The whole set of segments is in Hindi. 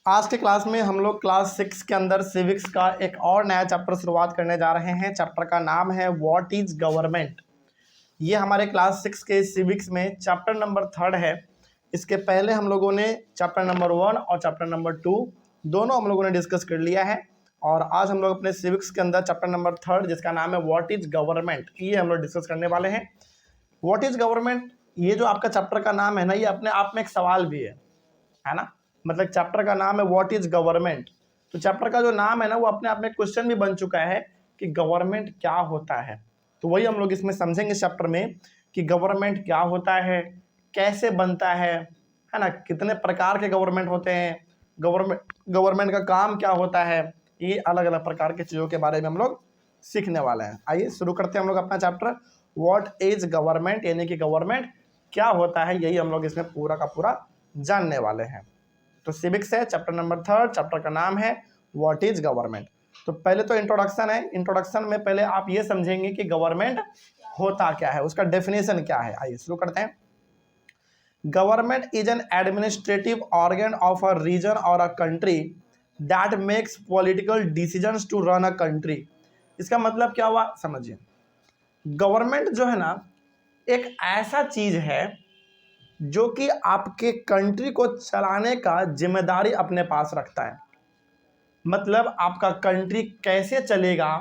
आज के क्लास में हम लोग क्लास 6 के अंदर सिविक्स का एक और नया चैप्टर शुरुआत करने जा रहे हैं। चैप्टर का नाम है व्हाट इज गवर्नमेंट। ये हमारे क्लास 6 के सिविक्स में चैप्टर नंबर 3 है। इसके पहले हम लोगों ने चैप्टर नंबर 1 और चैप्टर नंबर 2 दोनों हम लोगों ने डिस्कस कर लिया है। और आज हम लोग अपने सिविक्स के अंदर चैप्टर नंबर 3 जिसका नाम है व्हाट इज गवर्नमेंट, ये हम लोग डिस्कस करने वाले हैं। व्हाट इज गवर्नमेंट, ये जो आपका चैप्टर का नाम है ना, ये अपने आप में एक सवाल भी है ना। मतलब चैप्टर का नाम है व्हाट इज गवर्नमेंट, तो चैप्टर का जो नाम है ना वो अपने आप में क्वेश्चन भी बन चुका है कि गवर्नमेंट क्या होता है। तो वही हम लोग इसमें समझेंगे इस चैप्टर में कि गवर्नमेंट क्या होता है, कैसे बनता है ना, कितने प्रकार के गवर्नमेंट होते हैं, गवर्नमेंट का काम क्या होता है। ये अलग अलग प्रकार की चीज़ों के बारे में हम लोग सीखने वाले हैं। आइए शुरू करते हैं हम लोग अपना चैप्टर व्हाट इज गवर्नमेंट, यानी कि गवर्नमेंट क्या होता है, यही हम लोग इसमें पूरा का पूरा जानने वाले हैं। तो सिविक्स है चैप्टर नंबर 3, चैप्टर का नाम है व्हाट इज गवर्नमेंट। तो पहले तो इंट्रोडक्शन है। इंट्रोडक्शन में पहले आप ये समझेंगे कि गवर्नमेंट होता क्या है, उसका डेफिनेशन क्या है। आइए शुरू करते हैं। Government is an administrative organ of a region और a country that makes political decisions to run a country. इसका मतलब क्या हुआ समझिए। गवर्नमेंट जो है ना एक ऐसा चीज है जो कि आपके कंट्री को चलाने का जिम्मेदारी अपने पास रखता है। मतलब आपका कंट्री कैसे चलेगा,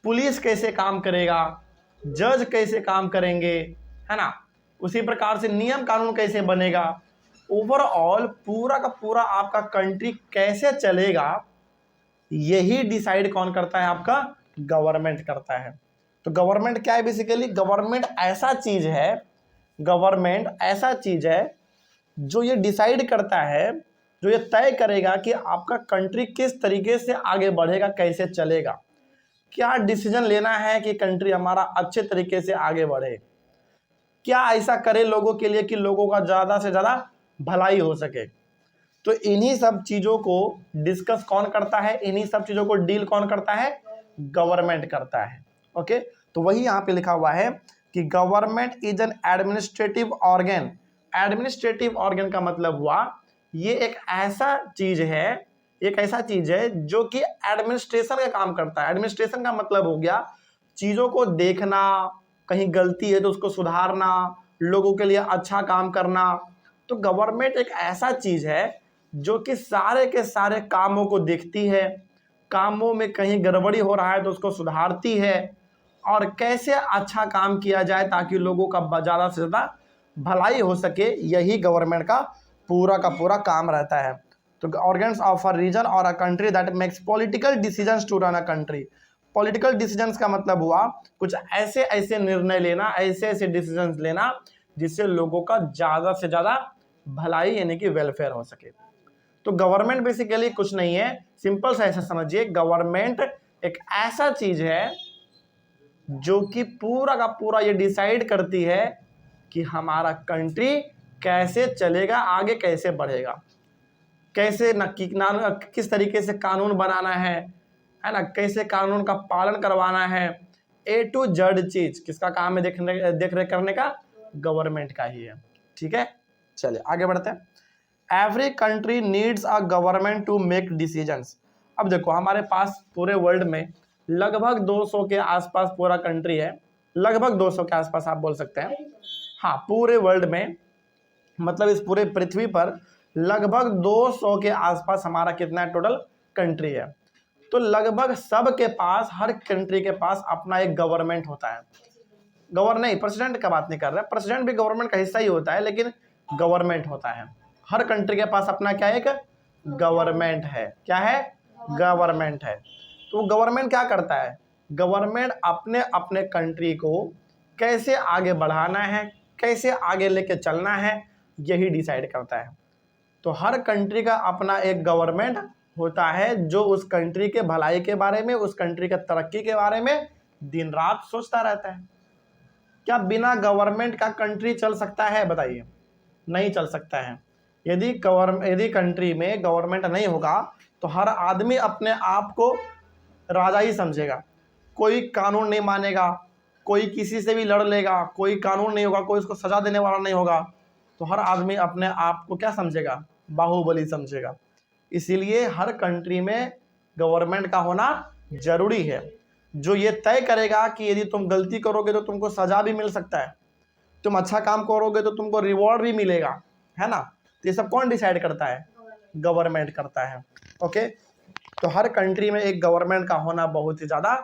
पुलिस कैसे काम करेगा, जज कैसे काम करेंगे, है ना, उसी प्रकार से नियम कानून कैसे बनेगा, ओवरऑल पूरा का पूरा आपका कंट्री कैसे चलेगा, यही डिसाइड कौन करता है, आपका गवर्नमेंट करता है। तो गवर्नमेंट क्या है बेसिकली, गवर्नमेंट ऐसा चीज है जो ये डिसाइड करता है, जो ये तय करेगा कि आपका कंट्री किस तरीके से आगे बढ़ेगा, कैसे चलेगा, क्या डिसीजन लेना है कि कंट्री हमारा अच्छे तरीके से आगे बढ़े, क्या ऐसा करे लोगों के लिए कि लोगों का ज़्यादा से ज़्यादा भलाई हो सके। तो इन्हीं सब चीज़ों को डिस्कस कौन करता है, इन्हीं सब चीज़ों को डील कौन करता है, गवर्नमेंट करता है। ओके, तो वही यहाँ पे लिखा हुआ है कि government is an administrative organ. Administrative organ का मतलब हुआ ये एक ऐसा चीज है जो कि एडमिनिस्ट्रेशन का काम करता है। एडमिनिस्ट्रेशन का मतलब हो गया चीजों को देखना, कहीं गलती है तो उसको सुधारना, लोगों के लिए अच्छा काम करना। तो गवर्नमेंट एक ऐसा चीज है जो कि सारे के सारे कामों को देखती है, कामों में कहीं गड़बड़ी हो रहा है तो उसको सुधारती है, और कैसे अच्छा काम किया जाए ताकि लोगों का ज़्यादा से ज़्यादा भलाई हो सके, यही गवर्नमेंट का पूरा काम रहता है। तो ऑर्गन्स ऑफ अ रीजन और a country that makes political decisions to run a country. Political decisions का मतलब हुआ कुछ ऐसे ऐसे निर्णय लेना, ऐसे ऐसे डिसीजंस लेना जिससे लोगों का ज़्यादा से ज़्यादा भलाई यानी कि वेलफेयर हो सके। तो गवर्नमेंट बेसिकली कुछ नहीं है, सिंपल सा ऐसा समझिए, गवर्नमेंट एक ऐसा चीज है जो कि पूरा का पूरा ये डिसाइड करती है कि हमारा कंट्री कैसे चलेगा, आगे कैसे बढ़ेगा, कैसे किस तरीके से कानून बनाना है ना, कैसे कानून का पालन करवाना है। ए टू जेड चीज किसका काम है, देख रेख करने का गवर्नमेंट का ही है। ठीक है, चलिए आगे बढ़ते हैं। Every country needs a government to make decisions. अब देखो हमारे पास पूरे वर्ल्ड में लगभग 200 के आसपास पूरा कंट्री है, लगभग 200 के आसपास आप बोल सकते हैं। हाँ, पूरे वर्ल्ड में मतलब इस पूरे पृथ्वी पर लगभग 200 के आसपास हमारा कितना टोटल कंट्री है। तो लगभग सब के पास, हर कंट्री के पास अपना एक गवर्नमेंट होता है। प्रेसिडेंट का बात नहीं कर रहे, प्रेसिडेंट भी गवर्नमेंट का हिस्सा ही होता है, लेकिन गवर्नमेंट होता है। हर कंट्री के पास अपना क्या है, एक गवर्नमेंट है। क्या है, गवर्नमेंट है। तो गवर्नमेंट क्या करता है, गवर्नमेंट अपने अपने कंट्री को कैसे आगे बढ़ाना है, कैसे आगे लेके चलना है, यही डिसाइड करता है। तो हर कंट्री का अपना एक गवर्नमेंट होता है जो उस कंट्री के भलाई के बारे में, उस कंट्री के तरक्की के बारे में दिन रात सोचता रहता है। क्या बिना गवर्नमेंट का कंट्री चल सकता है, बताइए, नहीं चल सकता है। यदि कंट्री में गवर्नमेंट नहीं होगा तो हर आदमी अपने आप को राजा ही समझेगा, कोई कानून नहीं मानेगा, कोई किसी से भी लड़ लेगा, कोई कानून नहीं होगा, कोई उसको सजा देने वाला नहीं होगा, तो हर आदमी अपने आप को क्या समझेगा, बाहुबली समझेगा। इसीलिए हर कंट्री में गवर्नमेंट का होना जरूरी है, जो ये तय करेगा कि यदि तुम गलती करोगे तो तुमको सजा भी मिल सकता है, तुम अच्छा काम करोगे तो तुमको रिवॉर्ड भी मिलेगा, है ना। तो ये सब कौन डिसाइड करता है? गवर्नमेंट करता है। ओके, तो हर कंट्री में एक गवर्नमेंट का होना बहुत ही ज़्यादा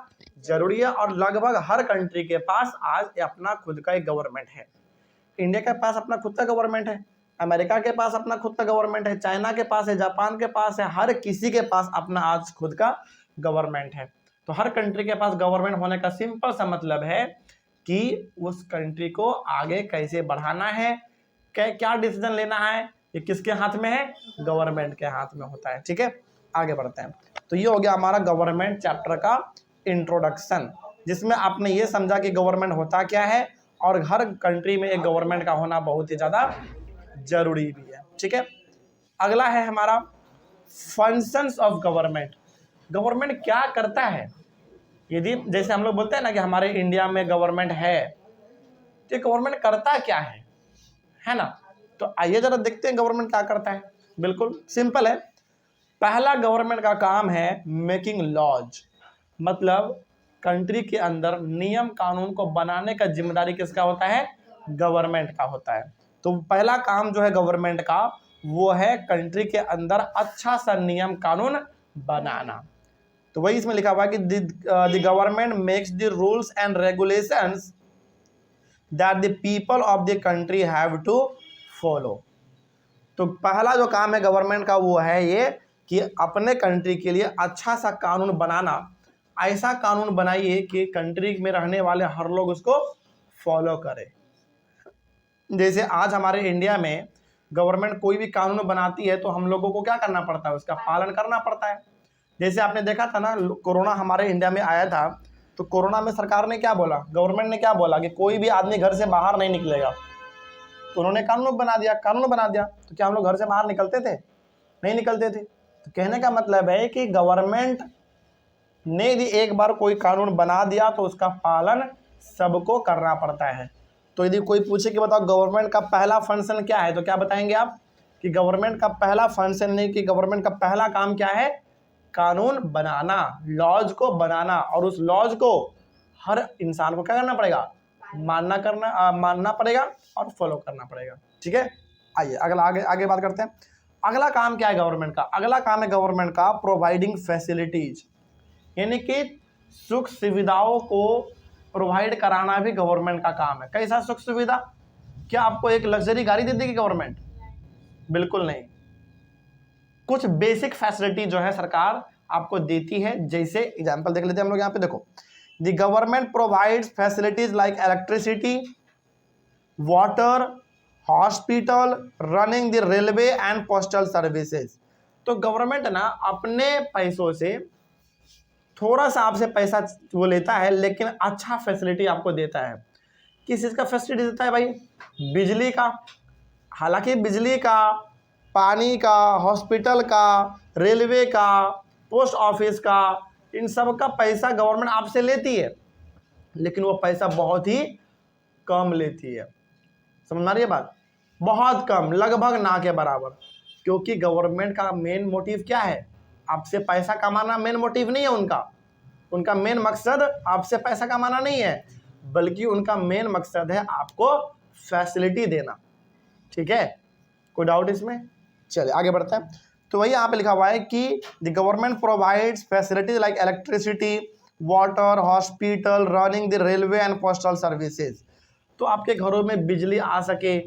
जरूरी है, और लगभग हर कंट्री के पास आज अपना खुद का एक गवर्नमेंट है। इंडिया के पास अपना खुद का गवर्नमेंट है, अमेरिका के पास अपना खुद का गवर्नमेंट है, चाइना के पास है, जापान के पास है, हर किसी के पास अपना आज खुद का गवर्नमेंट है। तो हर कंट्री के पास गवर्नमेंट होने का सिंपल सा मतलब है कि उस कंट्री को आगे कैसे बढ़ाना है, क्या डिसीजन लेना है, ये किसके हाथ में है? गवर्नमेंट के हाथ में होता है। ठीक है, आगे बढ़ते हैं। तो ये हो गया हमारा गवर्नमेंट चैप्टर का इंट्रोडक्शन, जिसमें आपने ये समझा कि गवर्नमेंट होता क्या है और हर कंट्री में एक गवर्नमेंट का होना बहुत ही ज़्यादा जरूरी भी है। ठीक है, अगला है हमारा फंक्शंस ऑफ गवर्नमेंट। गवर्नमेंट क्या करता है? यदि जैसे हम लोग बोलते हैं ना कि हमारे इंडिया में गवर्नमेंट है, तो गवर्नमेंट करता क्या है ना। तो आइए जरा देखते हैं गवर्नमेंट क्या करता है। बिल्कुल सिंपल है। पहला गवर्नमेंट का काम है मेकिंग लॉज, मतलब कंट्री के अंदर नियम कानून को बनाने का जिम्मेदारी किसका होता है? गवर्नमेंट का होता है। तो पहला काम जो है गवर्नमेंट का, वो है कंट्री के अंदर अच्छा सा नियम कानून बनाना। तो वही इसमें लिखा हुआ है कि the government makes the rules and regulations that the people of the country have to follow. तो पहला जो काम है गवर्नमेंट का वो है ये कि अपने कंट्री के लिए अच्छा सा कानून बनाना। ऐसा कानून बनाइए कि कंट्री में रहने वाले हर लोग उसको फॉलो करें। जैसे आज हमारे इंडिया में गवर्नमेंट कोई भी कानून बनाती है तो हम लोगों को क्या करना पड़ता है? उसका पालन करना पड़ता है। जैसे आपने देखा था ना, कोरोना हमारे इंडिया में आया था, तो कोरोना में सरकार ने क्या बोला, गवर्नमेंट ने क्या बोला कि कोई भी आदमी घर से बाहर नहीं निकलेगा। तो उन्होंने कानून बना दिया। तो क्या हम लोग घर से बाहर निकलते थे? नहीं निकलते थे। तो कहने का मतलब है कि गवर्नमेंट ने यदि एक बार कोई कानून बना दिया तो उसका पालन सबको करना पड़ता है। तो यदि कोई पूछे कि बताओ गवर्नमेंट का पहला फंक्शन क्या है, तो क्या बताएंगे आप? कि गवर्नमेंट का पहला फंक्शन नहीं, कि गवर्नमेंट का पहला काम क्या है? कानून बनाना, लॉज को बनाना, और उस लॉज को हर इंसान को क्या करना पड़ेगा? मानना पड़ेगा और फॉलो करना पड़ेगा। ठीक है, आइए आगे बात करते हैं। अगला काम क्या है गवर्नमेंट का? अगला काम है गवर्नमेंट का प्रोवाइडिंग फैसिलिटीज, यानी कि सुख सुविधाओं को प्रोवाइड कराना भी गवर्नमेंट का काम है। कैसा सुख सुविधा? क्या आपको एक लग्जरी गाड़ी दे देगी गवर्नमेंट? बिल्कुल नहीं। कुछ बेसिक फैसिलिटी जो है सरकार आपको देती है। जैसे एग्जांपल देख लेते हैं हम लोग यहाँ पे, देखो, the government provides facilities like electricity, water, hospital, running the railway and postal services. तो गवर्नमेंट ना अपने पैसों से थोड़ा सा आपसे पैसा वो लेता है, लेकिन अच्छा फैसिलिटी आपको देता है। किस चीज़ का फैसिलिटी देता है भाई? बिजली का। हालांकि बिजली का, पानी का, हॉस्पिटल का, रेलवे का, पोस्ट ऑफिस का, इन सब का पैसा गवर्नमेंट आपसे लेती है, लेकिन वो पैसा बहुत ही कम लेती है। समझ में आ रही है बात? बहुत कम, लगभग ना के बराबर। क्योंकि गवर्नमेंट का मेन मोटिव क्या है? आपसे पैसा कमाना मेन मोटिव नहीं है उनका मेन मकसद आपसे पैसा कमाना नहीं है, बल्कि उनका मेन मकसद है आपको फैसिलिटी देना। ठीक है, कोई डाउट इसमें? चलिए आगे बढ़ते हैं। तो वही यहाँ पे लिखा हुआ है कि the government provides facilities like electricity, water, hospital, running the railway and postal services. तो आपके घरों में बिजली आ सके,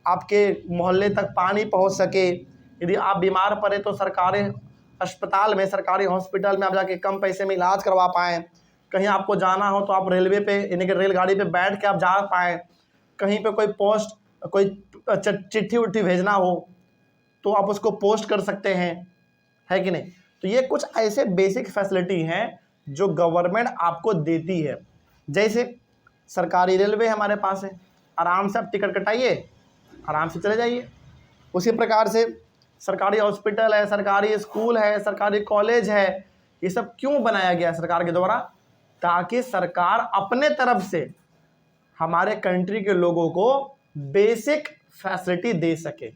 आपके मोहल्ले तक पानी पहुँच सके, यदि आप बीमार पड़े तो सरकारी अस्पताल में, सरकारी हॉस्पिटल में आप जाके कम पैसे में इलाज करवा पाएँ। कहीं आपको जाना हो तो आप रेलवे पे, यानी कि रेलगाड़ी पे बैठ के आप जा पाएँ। कहीं पे कोई पोस्ट, कोई चिट्ठी उट्ठी भेजना हो तो आप उसको पोस्ट कर सकते हैं, है कि नहीं? तो ये कुछ ऐसे बेसिक फैसिलिटी हैं जो गवर्नमेंट आपको देती है। जैसे सरकारी रेलवे हमारे पास है, आराम से आप टिकट कटाइए, आराम से चले जाइए। उसी प्रकार से सरकारी हॉस्पिटल है, सरकारी स्कूल है, सरकारी कॉलेज है। ये सब क्यों बनाया गया सरकार के द्वारा? ताकि सरकार अपने तरफ से हमारे कंट्री के लोगों को बेसिक फैसिलिटी दे सके।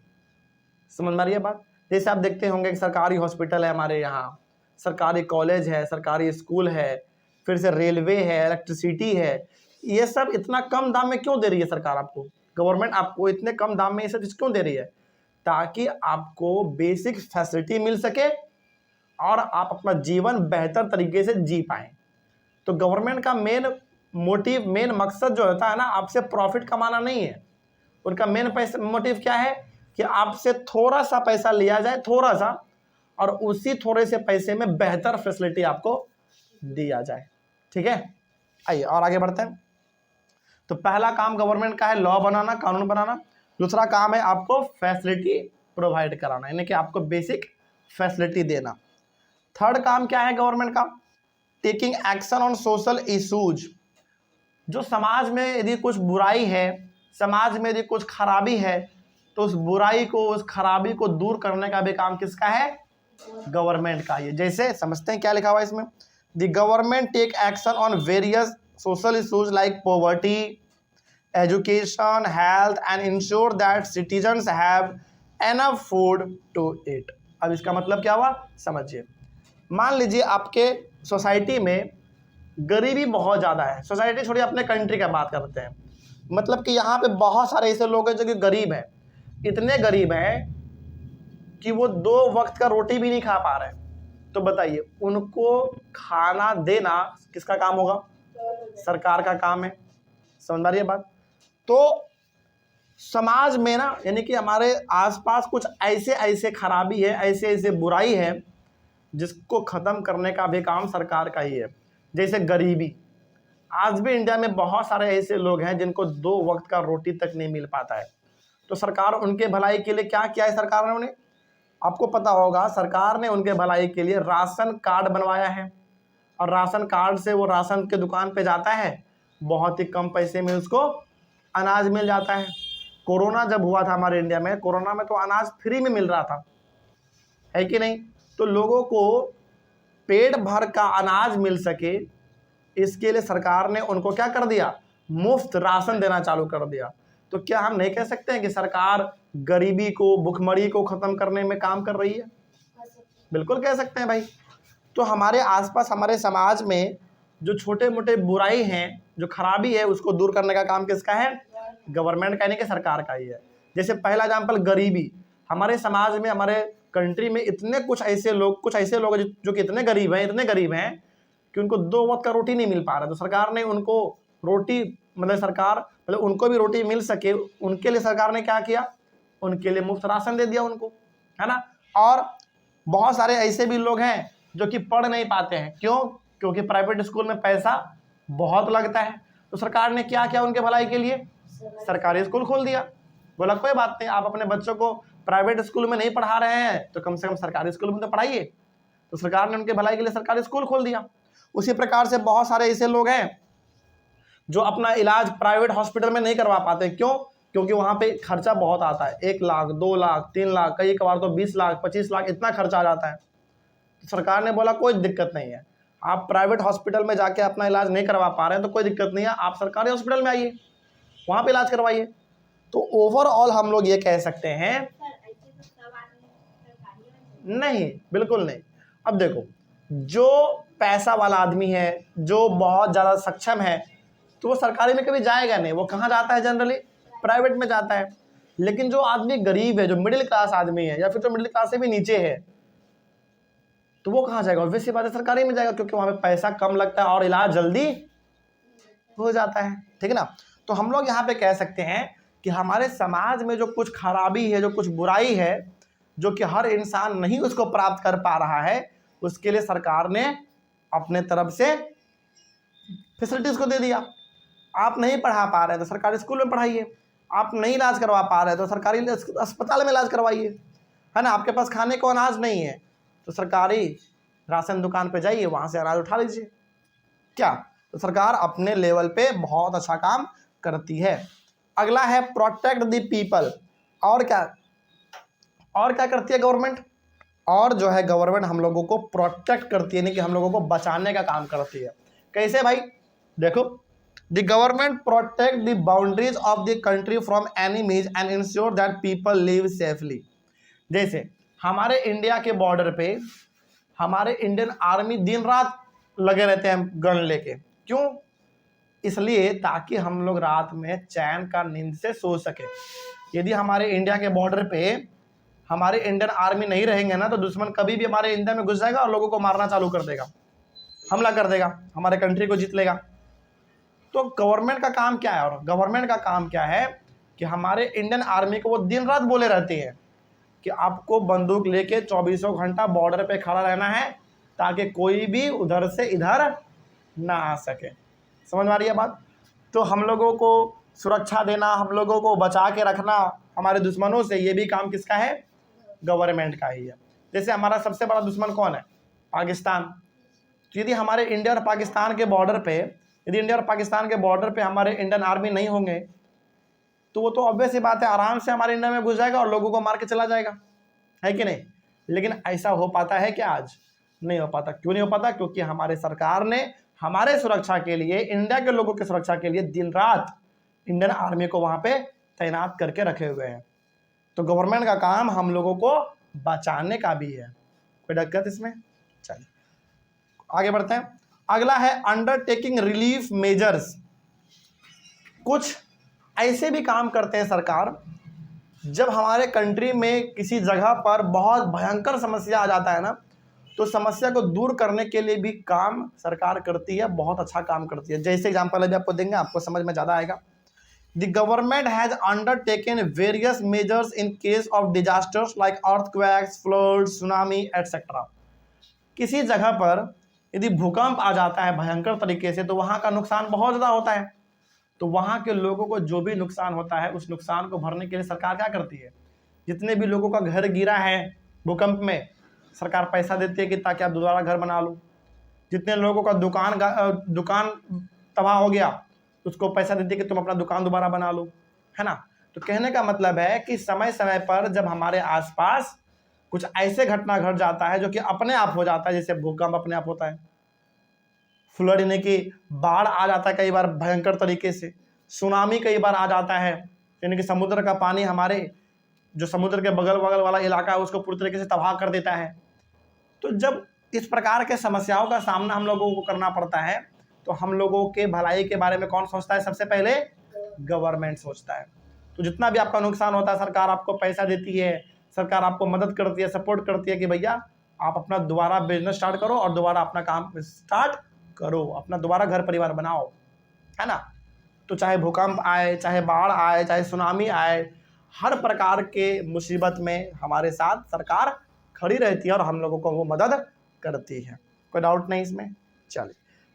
समझ में आ रही है बात। जैसे आप देखते होंगे कि सरकारी हॉस्पिटल है हमारे यहाँ, सरकारी कॉलेज है, सरकारी स्कूल है, फिर से रेलवे है, इलेक्ट्रिसिटी है, ये सब इतना कम दाम में क्यों दे रही है सरकार आपको? गवर्नमेंट आपको इतने कम दाम में ये सब चीज़ क्यों दे रही है? ताकि आपको बेसिक फैसिलिटी मिल सके और आप अपना जीवन बेहतर तरीके से जी पाएँ। तो गवर्नमेंट का मेन मोटिव, मेन मकसद जो होता है ना, आपसे प्रॉफिट कमाना नहीं है। उनका मेन मोटिव क्या है कि आपसे थोड़ा सा पैसा लिया जाए, थोड़ा सा, और उसी थोड़े से पैसे में बेहतर फैसिलिटी आपको दिया जाए। ठीक है, आइए और आगे बढ़ते हैं। तो पहला काम गवर्नमेंट का है लॉ बनाना, कानून बनाना। दूसरा काम है आपको फैसिलिटी प्रोवाइड कराना, यानी कि आपको बेसिक फैसिलिटी देना। थर्ड काम क्या है गवर्नमेंट का? Taking action on social issues. जो समाज में यदि कुछ बुराई है, समाज में यदि कुछ खराबी है, तो उस बुराई को, उस खराबी को दूर करने का भी काम किसका है? गवर्नमेंट का। ये जैसे समझते हैं क्या लिखा हुआ है इसमें, the government take action on various social issues like poverty, education, health and ensure that citizens have enough food to eat. अब इसका मतलब क्या हुआ समझिए। मान लीजिए आपके सोसाइटी में गरीबी बहुत ज़्यादा है, सोसाइटी छोड़िए, अपने कंट्री का बात करते हैं, मतलब कि यहाँ पे बहुत सारे ऐसे लोग हैं जो कि गरीब हैं, इतने गरीब हैं कि वो 2 वक्त का रोटी भी नहीं खा पा रहे। तो बताइए, उनको खाना देना किसका काम होगा? सरकार का काम है। समझ आ रही है बात? तो समाज में ना, यानी कि हमारे आसपास कुछ ऐसे ऐसे खराबी है, ऐसे ऐसे बुराई है, जिसको ख़त्म करने का भी काम सरकार का ही है। जैसे गरीबी, आज भी इंडिया में बहुत सारे ऐसे लोग हैं जिनको 2 वक्त का रोटी तक नहीं मिल पाता है। तो सरकार उनके भलाई के लिए क्या किया है सरकार ने? उन्हें, आपको पता होगा, सरकार ने उनके भलाई के लिए राशन कार्ड बनवाया है, और राशन कार्ड से वो राशन के दुकान पे जाता है, बहुत ही कम पैसे में उसको अनाज मिल जाता है। कोरोना जब हुआ था हमारे इंडिया में, कोरोना में तो अनाज फ्री में मिल रहा था, है कि नहीं? तो लोगों को पेट भर का अनाज मिल सके, इसके लिए सरकार ने उनको क्या कर दिया? मुफ्त राशन देना चालू कर दिया। तो क्या हम नहीं कह सकते हैं कि सरकार गरीबी को, भुखमरी को खत्म करने में काम कर रही है? बिल्कुल कह सकते हैं भाई। तो हमारे आसपास, हमारे समाज में जो छोटे मोटे बुराई हैं, जो खराबी है, उसको दूर करने का काम किसका है? गवर्नमेंट का, यानी कि सरकार का ही है। जैसे पहला एग्जाम्पल गरीबी, हमारे समाज में, हमारे कंट्री में इतने कुछ ऐसे लोग हैं जो कि इतने गरीब हैं कि उनको 2 वक्त का रोटी नहीं मिल पा रहा। तो सरकार ने उनको रोटी, मतलब उनको भी रोटी मिल सके, उनके लिए सरकार ने क्या किया? उनके लिए मुफ्त राशन दे दिया उनको, है ना? और बहुत सारे ऐसे भी लोग हैं जो कि पढ़ नहीं पाते हैं। क्यों? क्योंकि प्राइवेट स्कूल में पैसा बहुत लगता है। तो सरकार ने क्या किया उनके भलाई के लिए? सरकारी स्कूल खोल दिया। बोला कोई बात नहीं, आप अपने बच्चों को प्राइवेट स्कूल में नहीं पढ़ा रहे हैं तो कम से कम सरकारी स्कूल में तो पढ़ाइए। तो सरकार ने उनके भलाई के लिए सरकारी स्कूल खोल दिया। उसी प्रकार से बहुत सारे ऐसे लोग हैं जो अपना इलाज प्राइवेट हॉस्पिटल में नहीं करवा पाते। क्यों? क्योंकि वहाँ पे खर्चा बहुत आता है, 1 लाख, 2 लाख, 3 लाख, कई बार तो 20 लाख, 25 लाख, इतना खर्चा आ जाता है। तो सरकार ने बोला कोई दिक्कत नहीं है, आप प्राइवेट हॉस्पिटल में जाके अपना इलाज नहीं करवा पा रहे हैं तो कोई दिक्कत नहीं है, आप सरकारी हॉस्पिटल में आइए, वहाँ पे इलाज करवाइए। तो ओवरऑल हम लोग ये कह सकते हैं, नहीं, बिल्कुल नहीं। अब देखो, जो पैसा वाला आदमी है, जो बहुत ज़्यादा सक्षम है, तो वो सरकारी में कभी जाएगा नहीं। वो कहाँ जाता है? जनरली प्राइवेट में जाता है। लेकिन जो आदमी गरीब है, जो मिडिल क्लास आदमी है, या फिर जो मिडिल क्लास से भी नीचे है, तो वो कहाँ जाएगा? ऑब्वियस सी बात है, सरकारी में जाएगा, क्योंकि वहाँ पे पैसा कम लगता है और इलाज जल्दी हो जाता है। ठीक है ना? तो हम लोग यहाँ पे कह सकते हैं कि हमारे समाज में जो कुछ खराबी है, जो कुछ बुराई है, जो कि हर इंसान नहीं उसको प्राप्त कर पा रहा है, उसके लिए सरकार ने अपने तरफ से फैसिलिटीज को दे दिया। आप नहीं पढ़ा पा रहे तो सरकारी स्कूल में पढ़ाइए, आप नहीं इलाज करवा पा रहे तो सरकारी अस्पताल में इलाज करवाइए, है ना? आपके पास खाने को अनाज नहीं है तो सरकारी राशन दुकान पे जाइए, वहाँ से अनाज उठा लीजिए। क्या? तो सरकार अपने लेवल पे बहुत अच्छा काम करती है। अगला है प्रोटेक्ट द पीपल। और क्या करती है गवर्नमेंट? और जो है गवर्नमेंट हम लोगों को प्रोटेक्ट करती है, यानी कि हम लोगों को बचाने का काम करती है। कैसे भाई? देखो, the government protect the boundaries of the country from enemies and ensure that people live safely. जैसे हमारे इंडिया के बॉर्डर पे हमारे इंडियन आर्मी दिन रात लगे रहते हैं गन लेके। क्यों? इसलिए ताकि हम लोग रात में चैन का नींद से सो सके। यदि हमारे इंडिया के बॉर्डर पे हमारे इंडियन आर्मी नहीं रहेंगे ना, तो दुश्मन कभी भी हमारे इंडिया में घुस जाएगा और लोगों को मारना चालू कर देगा, हमला कर देगा, हमारे कंट्री को जीत लेगा। तो गवर्नमेंट का काम क्या है? और गवर्नमेंट का काम क्या है कि हमारे इंडियन आर्मी को वो दिन रात बोले रहते हैं कि आपको बंदूक लेके 24 घंटा बॉर्डर पे खड़ा रहना है, ताकि कोई भी उधर से इधर ना आ सके। समझ में आ रही है बात? तो हम लोगों को सुरक्षा देना, हम लोगों को बचा के रखना हमारे दुश्मनों से, ये भी काम किसका है? गवर्नमेंट का ही है। जैसे हमारा सबसे बड़ा दुश्मन कौन है? पाकिस्तान। तो यदि हमारे इंडिया और पाकिस्तान के बॉर्डर पे हमारे इंडियन आर्मी नहीं होंगे, तो वो तो ऑब्वियस ही बात है, आराम से हमारे इंडिया में घुस जाएगा और लोगों को मार के चला जाएगा, है कि नहीं? लेकिन ऐसा हो पाता है क्या? आज नहीं हो पाता। क्यों नहीं हो पाता? क्योंकि हमारे सरकार ने हमारे सुरक्षा के लिए, इंडिया के लोगों की सुरक्षा के लिए दिन रात इंडियन आर्मी को वहां पे तैनात करके रखे हुए हैं। तो गवर्नमेंट का काम हम लोगों को बचाने का भी है। कोई दिक्कत इसमें? चलिए आगे बढ़ते हैं। अगला है अंडरटेकिंग रिलीफ मेजर्स। कुछ ऐसे भी काम करते हैं सरकार, जब हमारे कंट्री में किसी जगह पर बहुत भयंकर समस्या आ जाता है ना, तो समस्या को दूर करने के लिए भी काम सरकार करती है, बहुत अच्छा काम करती है। जैसे एग्जांपल अभी आपको देंगे, आपको समझ में ज़्यादा आएगा। The government has undertaken various measures in case of disasters like earthquakes, floods, tsunami etcetera. किसी जगह पर यदि भूकंप आ जाता है भयंकर तरीके से, तो वहाँ का नुकसान बहुत ज़्यादा होता है। तो वहाँ के लोगों को जो भी नुकसान होता है, उस नुकसान को भरने के लिए सरकार क्या करती है? जितने भी लोगों का घर गिरा है भूकंप में, सरकार पैसा देती है कि ताकि आप दोबारा घर बना लो। जितने लोगों का दुकान तबाह हो गया, उसको पैसा देती है कि तुम अपना दुकान दोबारा बना लो, है ना? तो कहने का मतलब है कि समय समय पर जब हमारे आसपास कुछ ऐसे घटना घट जाता है जो कि अपने आप हो जाता है, जैसे भूकंप अपने आप होता है, फ्लड यानी कि बाढ़ आ जाता है कई बार भयंकर तरीके से, सुनामी कई बार आ जाता है, यानी कि समुद्र का पानी हमारे जो समुद्र के बगल बगल वाला इलाका है उसको पूरी तरीके से तबाह कर देता है। तो जब इस प्रकार के समस्याओं का सामना हम लोगों को करना पड़ता है, तो हम लोगों के भलाई के बारे में कौन सोचता है? सबसे पहले गवर्नमेंट सोचता है। तो जितना भी आपका नुकसान होता है, सरकार आपको पैसा देती है, सरकार आपको मदद करती है, सपोर्ट करती है कि भैया आप अपना दोबारा बिजनेस स्टार्ट करो और दोबारा अपना काम स्टार्ट करो, अपना दोबारा घर परिवार बनाओ, है ना? तो चाहे भूकंप आए, चाहे बाढ़ आए, चाहे सुनामी आए, हर प्रकार के मुसीबत में हमारे साथ सरकार खड़ी रहती है और हम लोगों को वो मदद करती है। कोई डाउट नहीं इसमें? चलिए,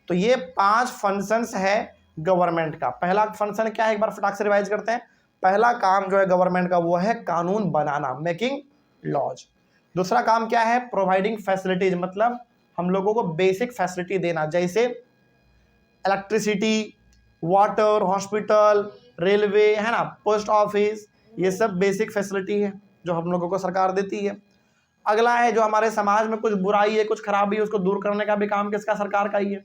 तो ये 5 फंक्शंस है गवर्नमेंट का। पहला फंक्शन क्या है, एक बार फटाक से रिवाइज करते हैं। पहला काम जो है गवर्नमेंट का वो है कानून बनाना, मेकिंग लॉज। दूसरा काम क्या है? प्रोवाइडिंग फैसिलिटीज, मतलब हम लोगों को बेसिक फैसिलिटी देना, जैसे इलेक्ट्रिसिटी, वाटर, हॉस्पिटल, रेलवे, है ना, पोस्ट ऑफिस, ये सब बेसिक फैसिलिटी है जो हम लोगों को सरकार देती है। अगला है जो हमारे समाज में कुछ बुराई है, कुछ खराबी है, उसको दूर करने का भी काम किसका? सरकार का ही है।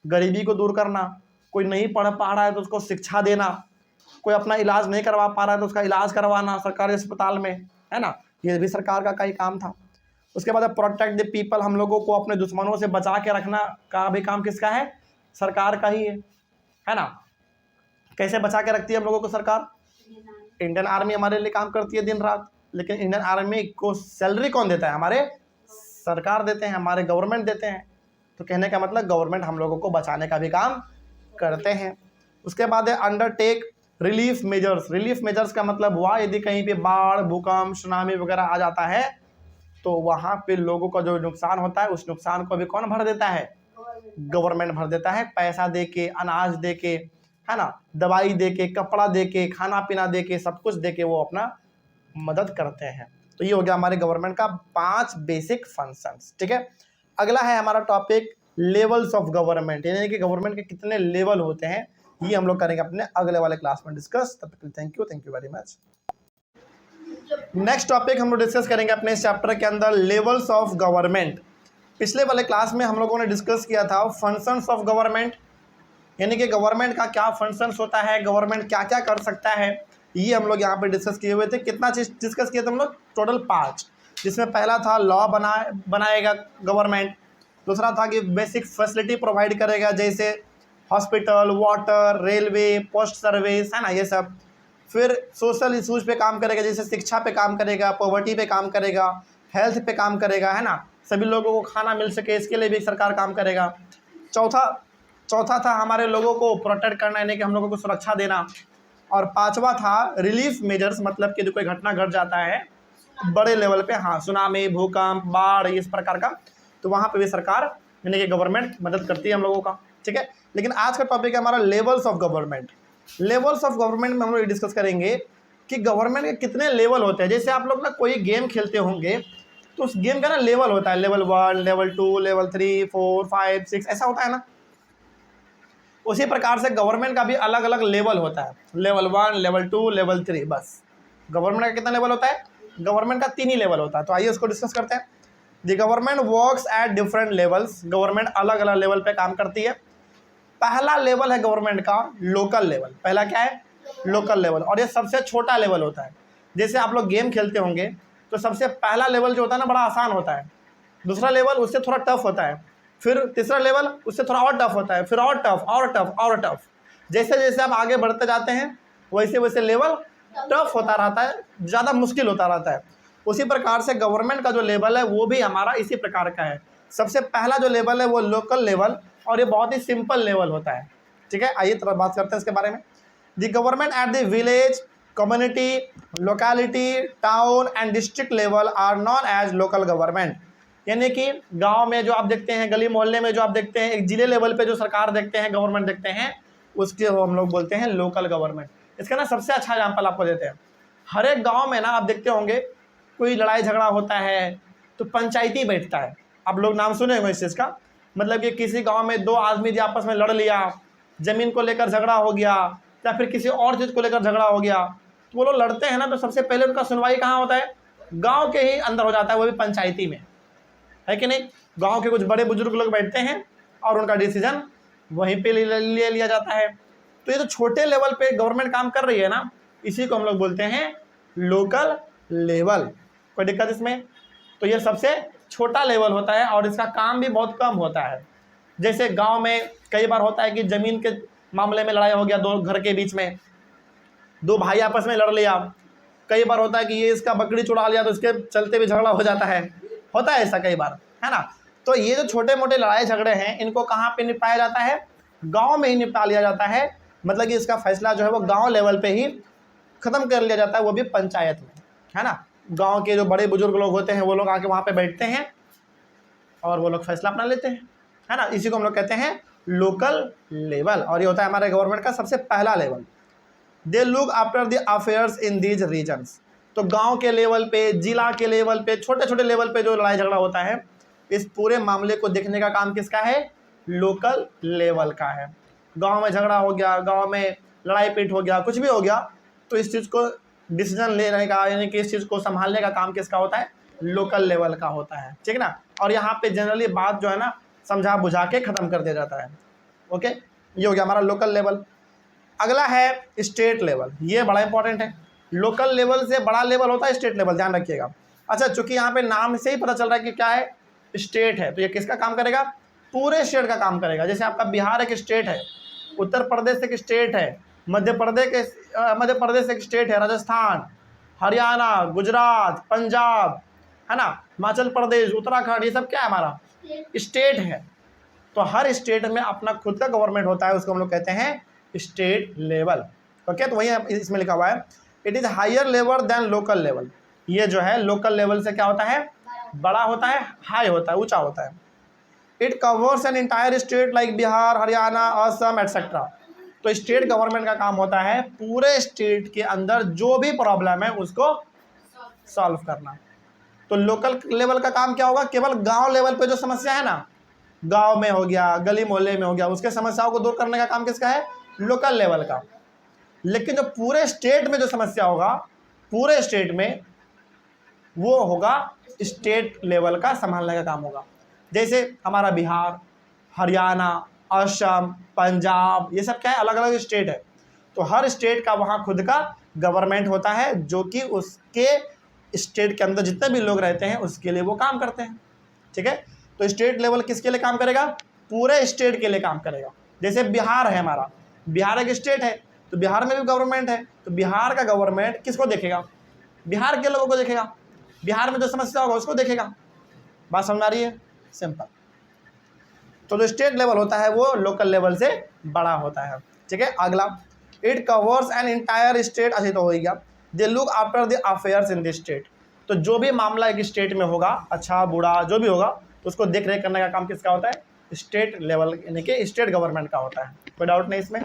गरीबी को दूर करना, कोई नहीं पढ़ पा रहा है तो उसको शिक्षा देना, कोई अपना इलाज नहीं करवा पा रहा है तो उसका इलाज करवाना सरकारी अस्पताल में, है ना, ये भी सरकार का ही काम था। उसके बाद प्रोटेक्ट द पीपल, हम लोगों को अपने दुश्मनों से बचा के रखना का भी काम किसका है? सरकार का ही है ना। कैसे बचा के रखती है हम लोगों को सरकार? इंडियन आर्मी हमारे लिए काम करती है दिन रात, लेकिन इंडियन आर्मी को सैलरी कौन देता है? हमारे सरकार देते हैं, हमारे गवर्नमेंट देते हैं। तो कहने का मतलब गवर्नमेंट हम लोगों को बचाने का भी काम करते हैं। उसके बाद है undertake relief measures. Relief measures का मतलब हुआ यदि कहीं पे बाढ़, भूकंप, सुनामी वगैरह आ जाता है, तो वहाँ पे लोगों का जो नुकसान होता है उस नुकसान को भी कौन भर देता है? गवर्नमेंट भर देता है, पैसा दे के, अनाज दे के, है ना, दवाई दे के, कपड़ा दे के, खाना पीना दे के, सब कुछ दे के वो अपना मदद करते हैं। तो ये हो गया हमारे गवर्नमेंट का 5 बेसिक फंक्शंस। ठीक है, अगला है हमारा टॉपिक लेवल्स ऑफ गवर्नमेंट, यानी कि गवर्नमेंट के कितने लेवल होते हैं, ये हम लोग करेंगे अपने अगले वाले क्लास में डिस्कस। तब तक thank you very much. Next topic हम लोग डिस्कस करेंगे अपने इस चैप्टर के अंदर, लेवल्स ऑफ गवर्नमेंट। पिछले वाले क्लास में हम लोगों ने डिस्कस किया था फंक्शंस ऑफ गवर्नमेंट, यानी कि गवर्नमेंट का क्या फंक्शंस होता है, गवर्नमेंट क्या क्या कर सकता है, ये हम लोग यहाँ पे डिस्कस किए हुए थे। कितना चीज़ डिस्कस किए थे हम लोग? टोटल 5, जिसमें पहला था लॉ बनाएगा गवर्नमेंट, दूसरा था कि बेसिक फैसिलिटी प्रोवाइड करेगा जैसे hospital, water, railway, post service, है ना, ये सब। फिर सोशल इशूज़ पे काम करेगा, जैसे शिक्षा पे काम करेगा, पॉवर्टी पे काम करेगा, हेल्थ पे काम करेगा, है ना, सभी लोगों को खाना मिल सके इसके लिए भी सरकार काम करेगा। चौथा था हमारे लोगों को प्रोटेक्ट करना, यानी कि हम लोगों को सुरक्षा देना। और 5वां था रिलीफ मेजर्स, मतलब कि जो कोई घटना घट जाता है बड़े लेवल पे, हाँ, सुनामी, भूकंप, बाढ़, इस प्रकार का, तो वहाँ पे भी सरकार यानी कि गवर्नमेंट मदद करती है हम लोगों का, ठीक है। लेकिन आज का टॉपिक है हमारा levels of government. Levels of government में हम लोग डिस्कस करेंगे कि गवर्नमेंट के कितने लेवल होते हैं। जैसे आप लोग ना कोई गेम खेलते होंगे तो उस गेम का ना लेवल होता है, लेवल 1, लेवल 2, लेवल 3, 4, 5, 6, ऐसा होता है ना। उसी प्रकार से गवर्नमेंट का भी अलग अलग लेवल होता है, लेवल 1, लेवल 2, लेवल 3, बस। गवर्नमेंट का कितना लेवल होता है? गवर्नमेंट का 3 ही लेवल होता है। तो आइए उसको डिस्कस करते हैं। The government works at different levels. Government अलग अलग लेवल पे काम करती है। पहला लेवल है गवर्नमेंट का लोकल लेवल। पहला क्या है? लोकल लेवल, और ये सबसे छोटा लेवल होता है। जैसे आप लोग गेम खेलते होंगे तो सबसे पहला लेवल जो होता है ना, बड़ा आसान होता है। दूसरा लेवल उससे थोड़ा टफ होता है, फिर तीसरा लेवल उससे थोड़ा और टफ होता है, फिर और टफ और टफ और टफ। जैसे जैसे आप आगे बढ़ते जाते हैं वैसे वैसे लेवल टफ होता रहता है, ज़्यादा मुश्किल होता रहता है। उसी प्रकार से गवर्नमेंट का जो लेवल है वो भी हमारा इसी प्रकार का है। सबसे पहला जो लेवल है वो लोकल लेवल, और ये बहुत ही सिंपल लेवल होता है, ठीक है। आइए थोड़ा बात करते हैं इसके बारे में। The government at the village, community, locality, town and district level are known as local government. यानी कि गांव में जो आप देखते हैं, गली मोहल्ले में जो आप देखते हैं, एक जिले लेवल पे जो सरकार देखते हैं, गवर्नमेंट देखते हैं, उसके हम लोग बोलते हैं लोकल गवर्नमेंट। इसका ना सबसे अच्छा एग्जाम्पल आपको देते हैं। हर एक गांव में ना आप देखते होंगे कोई लड़ाई झगड़ा होता है तो पंचायती बैठता है। आप लोग नाम सुने होंगे इस चीज़ का। मतलब कि किसी गांव में 2 आदमी आपस में लड़ लिया, ज़मीन को लेकर झगड़ा हो गया या फिर किसी और चीज़ को लेकर झगड़ा हो गया, तो वो लोग लड़ते हैं ना, तो सबसे पहले उनका सुनवाई कहाँ होता है? गाँव के ही अंदर हो जाता है, वो भी पंचायती में, है कि नहीं। गांव के कुछ बड़े बुजुर्ग लोग बैठते हैं और उनका डिसीजन वहीं पे ले लिया जाता है। तो ये जो छोटे लेवल पे गवर्नमेंट काम कर रही है ना, इसी को हम लोग बोलते हैं लोकल लेवल। कोई दिक्कत इसमें? तो ये सबसे छोटा लेवल होता है और इसका काम भी बहुत कम होता है। जैसे गांव में कई बार होता है कि ज़मीन के मामले में लड़ाई हो गया, 2 घर के बीच में 2 भाई आपस में लड़ लिया। कई बार होता है कि ये इसका बकरी चुरा लिया तो इसके चलते भी झगड़ा हो जाता है, होता है ऐसा कई बार, है ना। तो ये जो छोटे मोटे लड़ाई झगड़े हैं इनको कहाँ पे निपटाया जाता है? गांव में ही निपटा लिया जाता है। मतलब कि इसका फैसला जो है वो गांव लेवल पे ही ख़त्म कर लिया जाता है, वो भी पंचायत में, है ना। गांव के जो बड़े बुजुर्ग लोग होते हैं वो लोग आके वहाँ पे बैठते हैं और वो लोग फैसला अपना लेते हैं, है ना। इसी को हम लोग कहते हैं लोकल लेवल, और ये होता है हमारे गवर्नमेंट का सबसे पहला लेवल। They look after the affairs in these regions. तो गांव के लेवल पे, जिला के लेवल पे, छोटे छोटे लेवल पे जो लड़ाई झगड़ा होता है, इस पूरे मामले को देखने का काम किसका है? लोकल लेवल का है। गांव में झगड़ा हो गया, गांव में लड़ाई पीट हो गया, कुछ भी हो गया, तो इस चीज़ को डिसीजन लेने का, यानी कि इस चीज़ को संभालने का काम किसका होता है? लोकल लेवल का होता है, ठीक ना। और यहाँ पे जनरली बात जो है ना समझा बुझा के ख़त्म कर दिया जाता है। ओके, ये हो गया हमारा लोकल लेवल। अगला है स्टेट लेवल। ये बड़ा इंपॉर्टेंट है। लोकल लेवल से बड़ा लेवल होता है स्टेट लेवल, ध्यान रखिएगा। अच्छा, चूंकि यहाँ पे नाम से ही पता चल रहा है कि क्या है, स्टेट है, तो ये किसका काम करेगा? पूरे स्टेट का काम करेगा। जैसे आपका बिहार एक स्टेट है, उत्तर प्रदेश एक स्टेट है, मध्य प्रदेश एक स्टेट है, राजस्थान, हरियाणा, गुजरात, पंजाब, है ना, हिमाचल प्रदेश, उत्तराखंड, ये सब क्या है? हमारा स्टेट है। तो हर स्टेट में अपना खुद का गवर्नमेंट होता है, उसको हम लोग कहते हैं स्टेट लेवल। ओके, तो वही इसमें लिखा हुआ है, it is higher level than local level. ये जो है लोकल लेवल से क्या होता है? बड़ा होता है, हाई होता है, ऊंचा होता है। It covers an entire state like Bihar, Haryana, Assam etcetera. तो स्टेट गवर्नमेंट का काम होता है पूरे स्टेट के अंदर जो भी प्रॉब्लम है उसको सॉल्व करना। तो लोकल लेवल का काम क्या होगा? केवल गांव लेवल पे जो समस्या है ना, गांव में हो गया, गली मोहल्ले में हो गया, उसके समस्याओं को दूर करने का काम किसका है? लोकल लेवल का। लेकिन जो पूरे स्टेट में जो समस्या होगा, पूरे स्टेट में, वो होगा स्टेट लेवल का संभालने का काम होगा। जैसे हमारा बिहार, हरियाणा, असम, पंजाब, ये सब क्या है? अलग अलग स्टेट है। तो हर स्टेट का वहाँ खुद का गवर्नमेंट होता है जो कि उसके स्टेट के अंदर जितने भी लोग रहते हैं उसके लिए वो काम करते हैं। ठीक है, तो स्टेट लेवल किसके लिए काम करेगा? पूरे स्टेट के लिए काम करेगा। जैसे बिहार है हमारा, बिहार एक स्टेट है, तो बिहार में भी गवर्नमेंट है, तो बिहार का गवर्नमेंट किसको देखेगा? बिहार के लोगों को देखेगा, बिहार में जो समस्या होगा उसको देखेगा। बात समझ आ रही है? सिंपल। तो जो स्टेट लेवल होता है वो लोकल लेवल से बड़ा होता है। ठीक है, अगला, it covers an entire state. अच्छा तो हो गया, दे look after the affairs in the state. तो जो भी मामला एक स्टेट में होगा, अच्छा बुरा जो भी होगा, तो उसको देख रेख करने का काम किसका होता है? स्टेट लेवल यानी कि स्टेट गवर्नमेंट का होता है। कोई डाउट नहीं इसमें।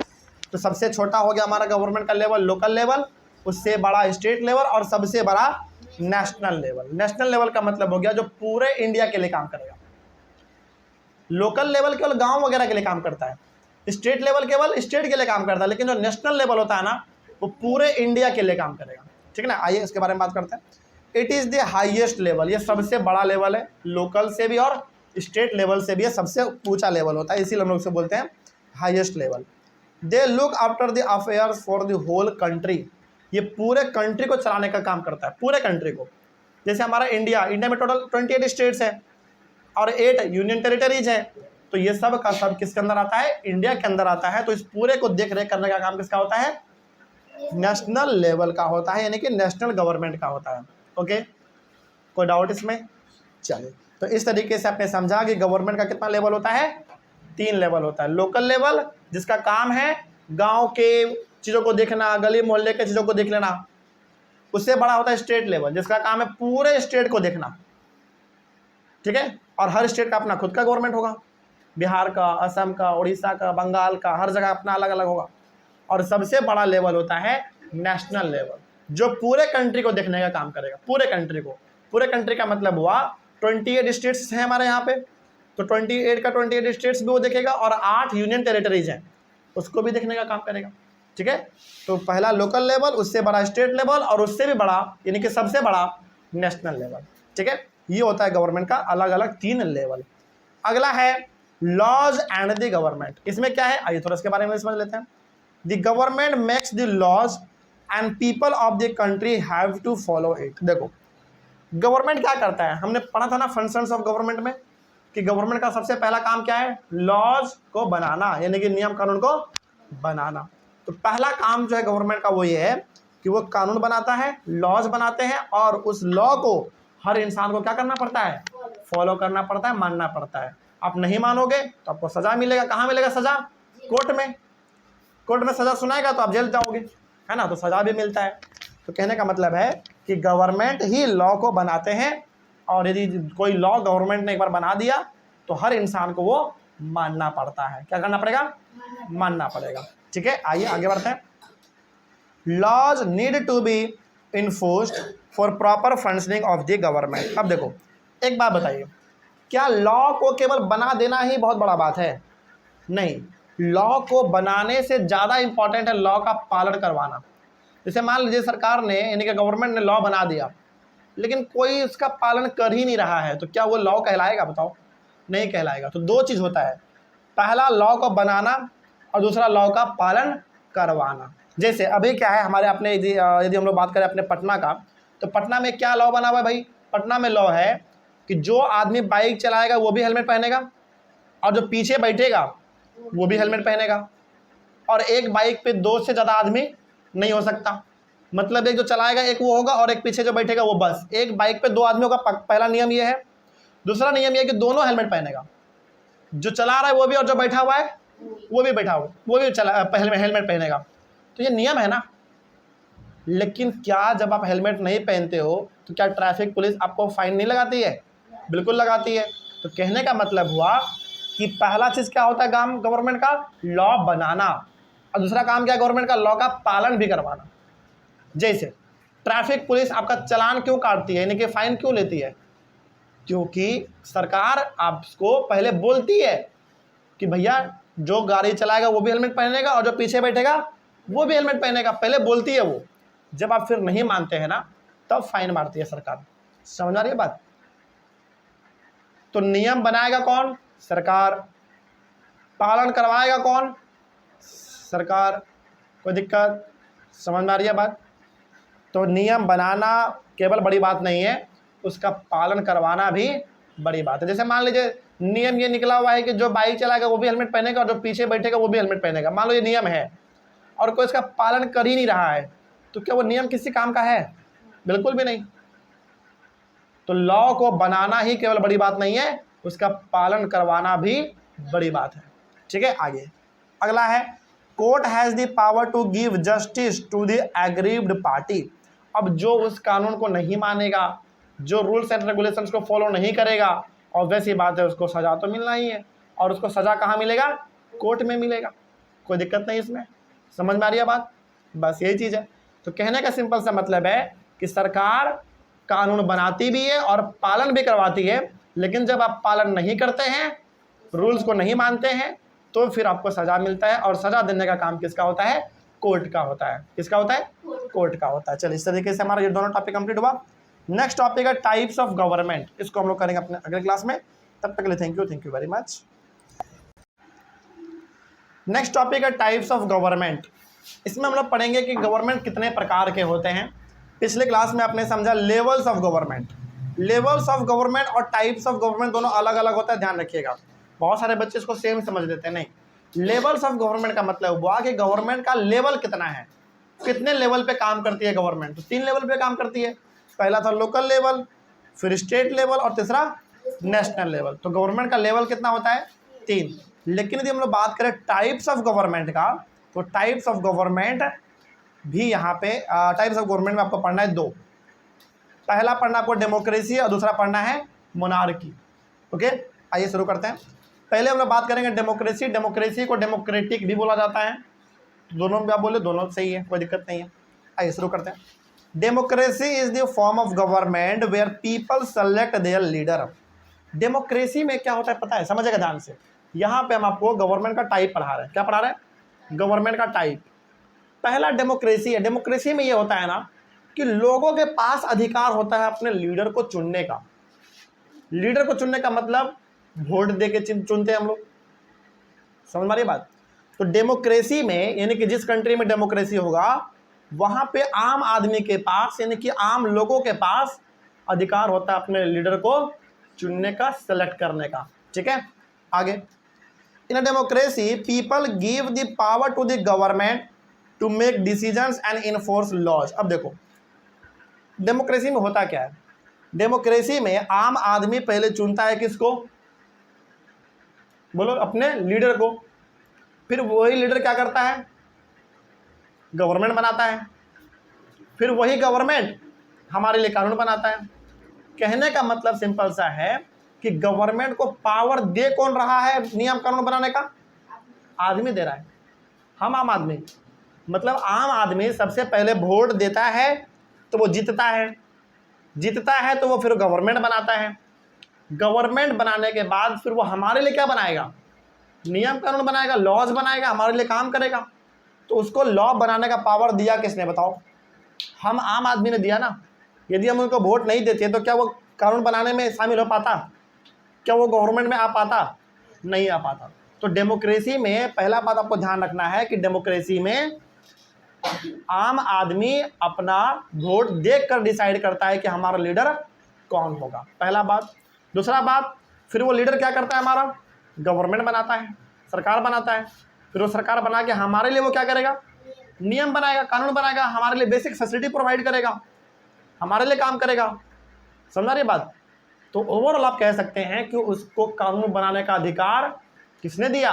तो सबसे छोटा हो गया हमारा गवर्नमेंट का लेवल लोकल लेवल, उससे बड़ा स्टेट लेवल, और सबसे बड़ा नेशनल लेवल। नेशनल लेवल का मतलब हो गया जो पूरे इंडिया के लिए काम करेगा। लोकल लेवल केवल गांव वगैरह के लिए काम करता है, स्टेट लेवल केवल स्टेट के लिए काम करता है, लेकिन जो नेशनल लेवल होता है ना वो पूरे इंडिया के लिए काम करेगा। ठीक है ना, आइए इसके बारे में बात करते हैं। It is the highest level, ये सबसे बड़ा लेवल है, लोकल से भी और स्टेट लेवल से भी ये सबसे ऊंचा लेवल होता है, इसीलिए हम लोग से बोलते हैं highest level. They look after the affairs for the whole country, ये पूरे कंट्री को चलाने का काम करता है, पूरे कंट्री को। जैसे हमारा इंडिया में टोटल 28 स्टेट्स हैं और 8 यूनियन टेरिटरीज है, तो ये सब का सब किसके अंदर आता है? इंडिया के अंदर आता है। तो इस पूरे को देख रेख करने का काम किसका होता है? नेशनल लेवल का होता है, यानी कि नेशनल गवर्नमेंट का होता है। ओके, कोई डाउट इसमें? चलिए, तो इस तरीके से आपने समझा कि गवर्नमेंट का कितना लेवल होता है? 3 लेवल होता है। लोकल लेवल जिसका काम है गांव के चीज़ों को देखना, गली मोहल्ले के चीज़ों को देख लेना। उससे बड़ा होता है स्टेट लेवल जिसका काम है पूरे स्टेट को देखना। ठीक है, और हर स्टेट का अपना खुद का गवर्नमेंट होगा, बिहार का, असम का, उड़ीसा का, बंगाल का, हर जगह अपना अलग अलग होगा। और सबसे बड़ा लेवल होता है नेशनल लेवल, जो पूरे कंट्री को देखने का काम करेगा, पूरे कंट्री को। पूरे कंट्री का मतलब हुआ 28 स्टेट्स हैं हमारे यहाँ पे, तो 28 का 28 स्टेट्स भी वो देखेगा, और 8 यूनियन टेरिटरीज हैं उसको भी देखने का काम करेगा। ठीक है, तो पहला लोकल लेवल, उससे बड़ा स्टेट लेवल, और उससे भी बड़ा यानी कि सबसे बड़ा नेशनल लेवल। ठीक है, ये होता है गवर्नमेंट का अलग अलग 3 लेवल। अगला है लॉज एंड द गवर्नमेंट। इसमें क्या है, आइए थोड़ा इसके बारे में समझ लेते हैं। The government makes the laws and people of the country have to follow it. देखो गवर्नमेंट क्या करता है, हमने पढ़ा था ना फंक्शंस ऑफ गवर्नमेंट में, कि गवर्नमेंट का सबसे पहला काम क्या है? लॉज को बनाना, यानी कि नियम कानून को बनाना। तो पहला काम जो है गवर्नमेंट का वो ये है कि वो कानून बनाता है, लॉज बनाते हैं, और उस लॉ को हर इंसान को क्या करना पड़ता है? फॉलो करना पड़ता है, मानना पड़ता है। आप नहीं मानोगे तो आपको सजा मिलेगा। कहाँ मिलेगा सजा? कोर्ट में। कोर्ट में सजा सुनाएगा तो आप जेल जाओगे, है ना, तो सजा भी मिलता है। तो कहने का मतलब है कि गवर्नमेंट ही लॉ को बनाते हैं, और यदि कोई लॉ गवर्नमेंट ने एक बार बना दिया तो हर इंसान को वो मानना पड़ता है। क्या करना पड़ेगा? मानना पड़ेगा। ठीक है, आइए आगे बढ़ते हैं। Laws need to be enforced for proper functioning of the government. अब देखो एक बात बताइए, क्या लॉ को केवल बना देना ही बहुत बड़ा बात है? नहीं, लॉ को बनाने से ज़्यादा इंपॉर्टेंट है लॉ का पालन करवाना। जैसे मान लीजिए सरकार ने यानी कि गवर्नमेंट ने लॉ बना दिया, लेकिन कोई उसका पालन कर ही नहीं रहा है, तो क्या वो लॉ कहलाएगा? बताओ, नहीं कहलाएगा। तो 2 चीज़ होता है, पहला लॉ को बनाना और दूसरा लॉ का पालन करवाना। जैसे अभी क्या है हमारे अपने यदि हम लोग बात करें अपने पटना का, तो पटना में क्या लॉ बना हुआ है भाई? पटना में लॉ है कि जो आदमी बाइक चलाएगा वो भी हेलमेट पहनेगा, और जो पीछे बैठेगा वो भी हेलमेट पहनेगा, और एक बाइक पे 2 से ज़्यादा आदमी नहीं हो सकता। मतलब एक जो चलाएगा एक वो होगा, और एक पीछे जो बैठेगा वो बस। एक बाइक पे 2 आदमियों का पहला नियम ये है। दूसरा नियम ये है कि दोनों हेलमेट पहनेगा, जो चला रहा है वो भी और जो बैठा हुआ है वो भी बैठा हुआ वो भी हेलमेट पहनेगा। तो ये नियम है ना। लेकिन क्या जब आप हेलमेट नहीं पहनते हो तो क्या ट्रैफिक पुलिस आपको फाइन नहीं लगाती है? बिल्कुल लगाती है। तो कहने का मतलब हुआ कि पहला चीज़ क्या होता है काम गवर्नमेंट का? लॉ बनाना, और दूसरा काम क्या है गवर्नमेंट का? लॉ का पालन भी करवाना। जैसे ट्रैफिक पुलिस आपका चालान क्यों काटती है, यानी कि फाइन क्यों लेती है? क्योंकि सरकार आपको पहले बोलती है कि भैया जो गाड़ी चलाएगा वो भी हेलमेट पहनेगा, और जो पीछे बैठेगा वो भी हेलमेट पहनेगा, पहले बोलती है वो। जब आप फिर नहीं मानते हैं ना, तब फाइन मारती है सरकार। समझ आ रही है बात? तो नियम बनाएगा कौन? सरकार। पालन करवाएगा कौन? सरकार। कोई दिक्कत? समझ में आ रही है बात? तो नियम बनाना केवल बड़ी बात नहीं है, उसका पालन करवाना भी बड़ी बात है। जैसे मान लीजिए नियम ये निकला हुआ है कि जो बाइक चलाएगा वो भी हेलमेट पहनेगा और जो पीछे बैठेगा वो भी हेलमेट पहनेगा, मान लो ये नियम है और कोई इसका पालन कर ही नहीं रहा है, तो क्या वो नियम किसी काम का है? बिल्कुल भी नहीं। तो लॉ को बनाना ही केवल बड़ी बात नहीं है, उसका पालन करवाना भी बड़ी बात है। ठीक है, आगे अगला है court has the power to give justice to the aggrieved party. अब जो उस कानून को नहीं मानेगा, जो रूल्स एंड रेगुलेशंस को फॉलो नहीं करेगा, ऑब्वियस ही बात है उसको सजा तो मिलना ही है, और उसको सजा कहाँ मिलेगा? कोर्ट में मिलेगा। कोई दिक्कत नहीं इसमें, समझ में आ रही है बात? बस यही चीज़ है। तो कहने का सिंपल सा मतलब है कि सरकार कानून बनाती भी है और पालन भी करवाती है, लेकिन जब आप पालन नहीं करते हैं, रूल्स को नहीं मानते हैं, तो फिर आपको सजा मिलता है, और सजा देने का काम किसका होता है? कोर्ट का होता है। किसका होता है? कोर्ट का होता है। चलिए, इस तरीके से हमारा ये दोनों टॉपिक कंप्लीट हुआ। नेक्स्ट टॉपिक है टाइप्स ऑफ गवर्नमेंट। इसको हम लोग करेंगे अपने अगले क्लास में। तब तक के लिए thank you very much. Next topic है टाइप्स ऑफ गवर्नमेंट। इसमें हम लोग पढ़ेंगे कि गवर्नमेंट कितने प्रकार के होते हैं। पिछले क्लास में आपने समझा levels of government. Levels of government और टाइप्स ऑफ गवर्नमेंट दोनों अलग अलग होता है, ध्यान रखिएगा। बहुत सारे बच्चे इसको सेम समझ लेते हैं, नहीं। लेवल्स ऑफ गवर्नमेंट का मतलब हुआ कि गवर्नमेंट का लेवल कितना है, कितने लेवल पे काम करती है गवर्नमेंट। तो 3 लेवल पे काम करती है। पहला था लोकल लेवल, फिर स्टेट लेवल और तीसरा नेशनल लेवल। तो गवर्नमेंट का लेवल कितना होता है? 3। लेकिन यदि हम लोग बात करें टाइप्स ऑफ गवर्नमेंट का, तो टाइप्स ऑफ गवर्नमेंट भी यहाँ पे टाइप्स ऑफ गवर्नमेंट में आपको पढ़ना है 2। पहला पढ़ना आपको डेमोक्रेसी और दूसरा पढ़ना है मोनार्की। ओके, आइए शुरू करते हैं। पहले हम लोग बात करेंगे डेमोक्रेसी। डेमोक्रेसी को डेमोक्रेटिक भी बोला जाता है, दोनों भी आप बोले, दोनों सही है, कोई दिक्कत नहीं है। आइए शुरू करते हैं। Democracy is the form of government where people select their leader. Democracy में क्या होता है पता है? समझेगा ध्यान से। यहाँ पे हम आपको गवर्नमेंट का टाइप पढ़ा रहे हैं। क्या पढ़ा रहे हैं? गवर्नमेंट का टाइप। पहला डेमोक्रेसी है। डेमोक्रेसी में ये होता है ना कि लोगों के पास अधिकार होता है अपने लीडर को चुनने का। लीडर को चुनने का मतलब वोट दे के चुनते हैं हम लोग, समझ मारिए बात। तो डेमोक्रेसी में, यानी कि जिस कंट्री में डेमोक्रेसी होगा, वहां पे आम आदमी के पास, यानी कि आम लोगों के पास अधिकार होता है अपने लीडर को चुनने का, सेलेक्ट करने का। ठीक है, आगे। In democracy people give the power to the government to make decisions and enforce laws. अब देखो डेमोक्रेसी में होता क्या है। डेमोक्रेसी में आम आदमी पहले चुनता है किसको? बोलो, अपने लीडर को। फिर वही लीडर क्या करता है? गवर्नमेंट बनाता है। फिर वही गवर्नमेंट हमारे लिए कानून बनाता है। कहने का मतलब सिंपल सा है कि गवर्नमेंट को पावर दे कौन रहा है नियम कानून बनाने का? आदमी दे रहा है, हम आम आदमी। मतलब आम आदमी सबसे पहले वोट देता है तो वो जीतता है, जीतता है तो वो फिर गवर्नमेंट बनाता है। गवर्नमेंट बनाने के बाद फिर वो हमारे लिए क्या बनाएगा? नियम कानून बनाएगा, लॉज बनाएगा, हमारे लिए काम करेगा। तो उसको लॉ बनाने का पावर दिया किसने बताओ? हम आम आदमी ने दिया ना। यदि हम उनको वोट नहीं देते तो क्या वो कानून बनाने में शामिल हो पाता? क्या वो गवर्नमेंट में आ पाता? नहीं आ पाता। तो डेमोक्रेसी में पहला बात आपको ध्यान रखना है कि डेमोक्रेसी में आम आदमी अपना वोट देखकर डिसाइड करता है कि हमारा लीडर कौन होगा, पहला बात। दूसरा बात, फिर वो लीडर क्या करता है? हमारा गवर्नमेंट बनाता है, सरकार बनाता है। फिर वो सरकार बना के हमारे लिए वो क्या करेगा? नियम बनाएगा, कानून बनाएगा, हमारे लिए बेसिक फैसिलिटी प्रोवाइड करेगा, हमारे लिए काम करेगा। समझा रही बात? तो ओवरऑल आप कह सकते हैं कि उसको कानून बनाने का अधिकार किसने दिया?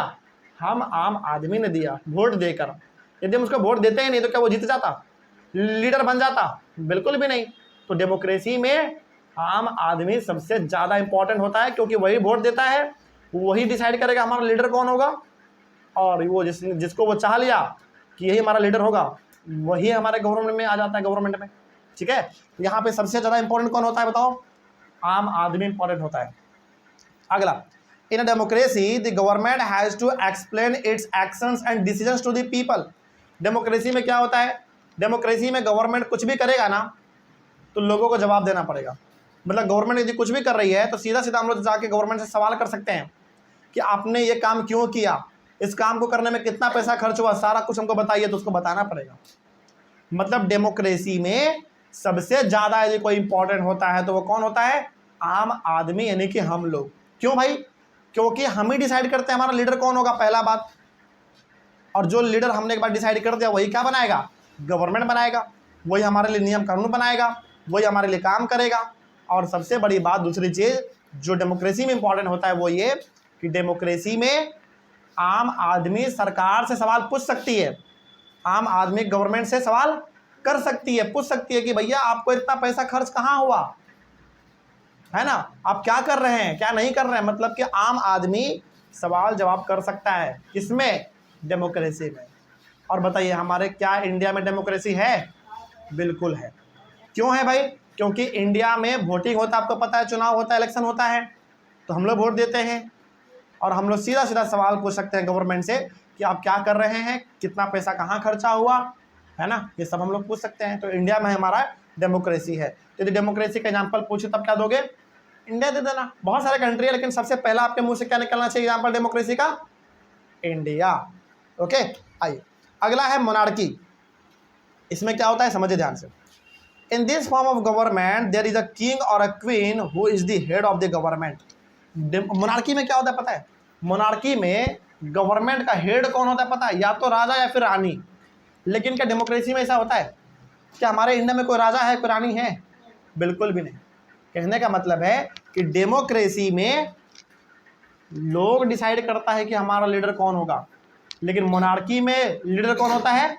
हम आम आदमी ने दिया, वोट देकर। यदि हम उसको वोट देते ही नहीं तो क्या वो जीत जाता, लीडर बन जाता? बिल्कुल भी नहीं। तो डेमोक्रेसी में आम आदमी सबसे ज़्यादा इंपॉर्टेंट होता है, क्योंकि वही वोट देता है, वही डिसाइड करेगा हमारा लीडर कौन होगा, और वो जिसको वो चाह लिया कि यही हमारा लीडर होगा, वही हमारे गवर्नमेंट में आ जाता है, गवर्नमेंट में। ठीक है, यहाँ पे सबसे ज़्यादा इंपॉर्टेंट कौन होता है बताओ? आम आदमी इंपॉर्टेंट होता है। अगला, in a democracy the government has to explain its actions and decisions to the people. Democracy में क्या होता है? डेमोक्रेसी में गवर्नमेंट कुछ भी करेगा ना तो लोगों को जवाब देना पड़ेगा। मतलब गवर्नमेंट यदि कुछ भी कर रही है तो सीधा सीधा हम लोग जाके गवर्नमेंट से सवाल कर सकते हैं कि आपने ये काम क्यों किया, इस काम को करने में कितना पैसा खर्च हुआ, सारा कुछ हमको बताइए। तो उसको बताना पड़ेगा। मतलब डेमोक्रेसी में सबसे ज्यादा यदि कोई इंपॉर्टेंट होता है तो वो कौन होता है? आम आदमी, यानी कि हम लोग। क्यों भाई? क्योंकि हम ही डिसाइड करते हैं हमारा लीडर कौन होगा, पहला बात। और जो लीडर हमने एक बार डिसाइड कर दिया वही क्या बनाएगा? गवर्नमेंट बनाएगा, वही हमारे लिए नियम कानून बनाएगा, वही हमारे लिए काम करेगा। और सबसे बड़ी बात, दूसरी चीज जो डेमोक्रेसी में इंपॉर्टेंट होता है वो ये कि डेमोक्रेसी में आम आदमी सरकार से सवाल पूछ सकती है, आम आदमी गवर्नमेंट से सवाल कर सकती है, पूछ सकती है कि भैया आपको इतना पैसा खर्च कहाँ हुआ है ना, आप क्या कर रहे हैं, क्या नहीं कर रहे हैं। मतलब कि आम आदमी सवाल जवाब कर सकता है, किसमें? डेमोक्रेसी में। और बताइए हमारे क्या इंडिया में डेमोक्रेसी है? बिल्कुल है। क्यों है भाई? क्योंकि इंडिया में वोटिंग होता है, आपको पता है, चुनाव होता है, इलेक्शन होता है, तो हम लोग वोट देते हैं और हम लोग सीधा सीधा सवाल पूछ सकते हैं गवर्नमेंट से कि आप क्या कर रहे हैं, कितना पैसा कहाँ खर्चा हुआ है ना, ये सब हम लोग पूछ सकते हैं। तो इंडिया में हमारा डेमोक्रेसी है। यदि डेमोक्रेसी का एग्जाम्पल पूछे तब क्या दोगे? इंडिया दे देना। बहुत सारे कंट्री है, लेकिन सबसे पहला आपके मुंह से क्या निकलना चाहिए एग्जाम्पल डेमोक्रेसी का? इंडिया। ओके, आइए अगला है मोनार्की। इसमें क्या होता है समझिए ध्यान से। In this form of government there is a king और a queen who is the head of the government. Monarchy में क्या होता है पता है? मोनार्की में गवर्नमेंट का हेड कौन होता है पता है? या तो राजा या फिर रानी। लेकिन क्या डेमोक्रेसी में ऐसा होता है? क्या हमारे इंडिया में कोई राजा है, कोई रानी है? बिल्कुल भी नहीं। कहने का मतलब है कि डेमोक्रेसी में लोग डिसाइड करता है कि हमारा लीडर कौन होगा, लेकिन मोनार्की में लीडर कौन होता है?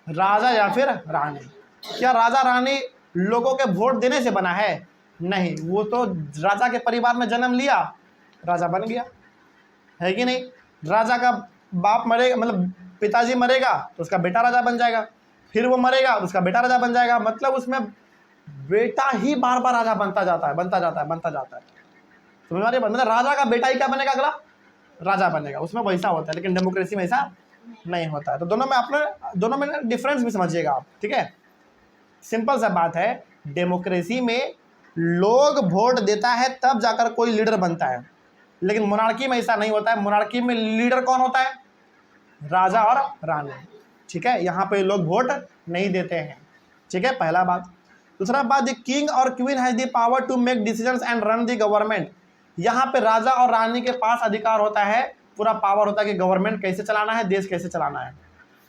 राजा या फिर रानी। क्या राजा रानी लोगों के वोट देने से बना है? नहीं, वो तो राजा के परिवार में जन्म लिया, राजा बन गया, है कि नहीं? राजा का बाप मरेगा, मतलब पिताजी मरेगा तो उसका बेटा राजा बन जाएगा, फिर वो मरेगा तो उसका बेटा राजा बन जाएगा। मतलब उसमें बेटा ही बार बार राजा बनता जाता है, बनता जाता है, बनता जाता है। समझ आ रही है? मतलब राजा का बेटा ही क्या बनेगा? अगला राजा बनेगा। उसमें वैसा होता है, लेकिन डेमोक्रेसी में ऐसा नहीं होता है। तो दोनों में डिफरेंस भी समझिएगा आप, ठीक है? सिंपल सा बात है, डेमोक्रेसी में लोग वोट देता है तब जाकर कोई लीडर बनता है, लेकिन मोनार्की में ऐसा नहीं होता है। मोनार्की में लीडर कौन होता है? राजा और रानी, ठीक है? यहाँ पे लोग वोट नहीं देते हैं, ठीक है? पहला बात। दूसरा बात, द किंग और queen has the power to make decisions and run the government. यहाँ पे राजा और रानी के पास अधिकार होता है, पूरा पावर होता है कि गवर्नमेंट कैसे चलाना है, देश कैसे चलाना है।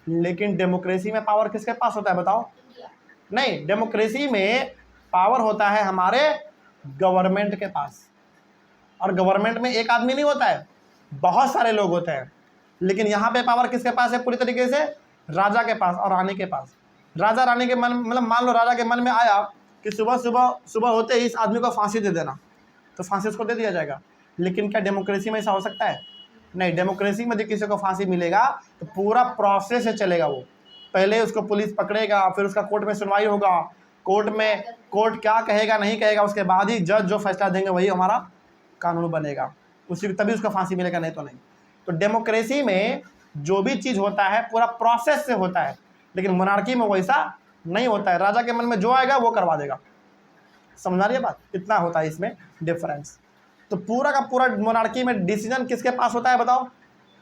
लेकिन डेमोक्रेसी में पावर किसके पास होता है बताओ? नहीं, डेमोक्रेसी में पावर होता है हमारे गवर्नमेंट के पास। और गवर्नमेंट में एक आदमी नहीं होता है, बहुत सारे लोग होते हैं। लेकिन यहाँ पे पावर किसके पास है? पूरी तरीके से राजा के पास और रानी के पास। राजा रानी के मन, मतलब मान लो राजा के मन में आया कि सुबह सुबह सुबह होते ही इस आदमी को फांसी दे देना, तो फांसी उसको दे दिया जाएगा। लेकिन क्या डेमोक्रेसी में ऐसा हो सकता है? नहीं। डेमोक्रेसी में यदि किसी को फांसी मिलेगा तो पूरा प्रोसेस से चलेगा। वो पहले उसको पुलिस पकड़ेगा, फिर उसका कोर्ट में सुनवाई होगा, कोर्ट क्या कहेगा नहीं कहेगा, उसके बाद ही जज जो फैसला देंगे वही हमारा कानून बनेगा, उसी तभी उसको फांसी मिलेगा, नहीं तो नहीं। तो डेमोक्रेसी में जो भी चीज़ होता है पूरा प्रोसेस से होता है, लेकिन मोनार्की में वैसा नहीं होता है। राजा के मन में जो आएगा वो करवा देगा। समझ आ रही है बात? इतना होता है इसमें डिफरेंस। तो पूरा का पूरा मोनार्की में डिसीजन किसके पास होता है बताओ?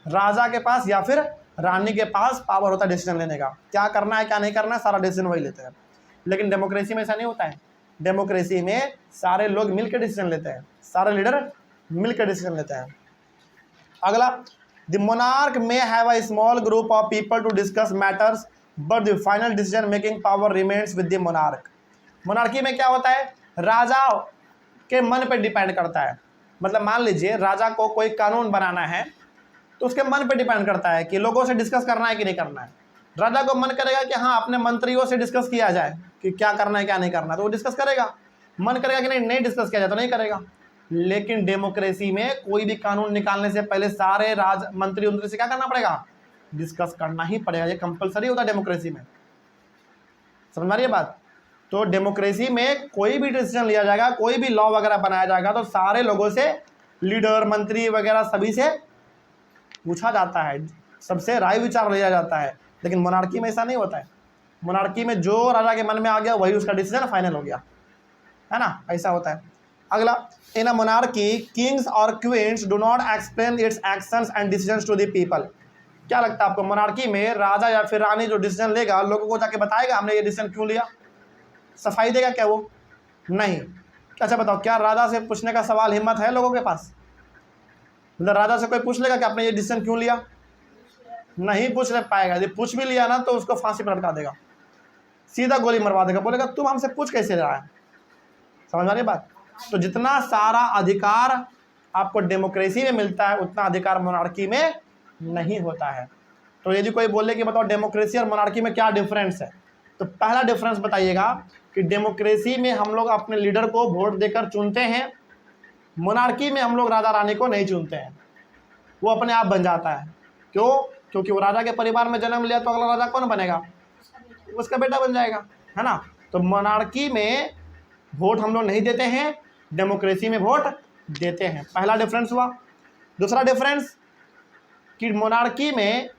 राजा के पास या फिर रानी के पास पावर होता है डिसीजन लेने का। क्या करना है क्या नहीं करना है सारा डिसीजन वही लेते हैं। लेकिन डेमोक्रेसी में ऐसा नहीं होता है। डेमोक्रेसी में सारे लोग मिलकर डिसीजन लेते हैं, सारे लीडर मिलकर डिसीजन लेते हैं। अगला, the monarch may have a small group of people to discuss matters but the final decision making power remains with the monarch. Monarchy में क्या होता है? राजा के मन पर डिपेंड करता है। मतलब मान लीजिए राजा को कोई कानून बनाना है तो उसके मन पे डिपेंड करता है कि लोगों से डिस्कस करना है कि नहीं करना है। राजा को मन करेगा कि हाँ अपने मंत्रियों से डिस्कस किया जाए कि क्या करना है क्या नहीं करना है, तो वो डिस्कस करेगा। मन करेगा कि नहीं डिस्कस किया जाए तो नहीं करेगा। लेकिन डेमोक्रेसी में कोई भी कानून निकालने से पहले सारे मंत्री से क्या करना पड़ेगा? डिस्कस करना ही पड़ेगा। ये कंपलसरी होता है डेमोक्रेसी में। समझ में आ रही है बात? तो डेमोक्रेसी में कोई भी डिसीजन लिया जाएगा, कोई भी लॉ वगैरह बनाया जाएगा तो सारे लोगों से, लीडर मंत्री वगैरह सभी से पूछा जाता है, सबसे राय विचार लिया जाता है। लेकिन मोनार्की में ऐसा नहीं होता है। मोनार्की में जो राजा के मन में आ गया वही उसका डिसीजन फाइनल हो गया, है ना? ऐसा होता है। अगला, इन अ मोनार्की किंग्स और queens do not explain its actions and decisions to the people. क्या लगता है आपको, मोनार्की में राजा या फिर रानी जो डिसीजन लेगा लोगों को जाके बताएगा हमने ये डिसीजन क्यों लिया? सफाई देगा क्या वो? नहीं। अच्छा बताओ, क्या राजा से पूछने का सवाल हिम्मत है लोगों के पास? मतलब राजा से कोई पूछ लेगा कि आपने ये डिसीजन क्यों लिया? नहीं पूछ ले पाएगा। यदि पूछ भी लिया ना तो उसको फांसी पर लटका देगा, सीधा गोली मरवा देगा, बोलेगा तुम हमसे पूछ कैसे रहा है। समझ आ रही बात? तो जितना सारा अधिकार आपको डेमोक्रेसी में मिलता है उतना अधिकार मोनार्की में नहीं होता है। तो यदि कोई बोले कि बताओ डेमोक्रेसी और मोनार्की में क्या डिफरेंस है, तो पहला डिफरेंस बताइएगा कि डेमोक्रेसी में हम लोग अपने लीडर को वोट देकर चुनते हैं, मोनार्की में हम लोग राजा रानी को नहीं चुनते हैं, वो अपने आप बन जाता है। क्यों? क्योंकि वो राजा के परिवार में जन्म लिया तो अगला राजा कौन बनेगा? उसका बेटा बन जाएगा, है ना। तो मोनार्की में वोट हम लोग नहीं देते हैं, डेमोक्रेसी में वोट देते हैं। पहला डिफरेंस हुआ। दूसरा डिफरेंस कि मोनार्की में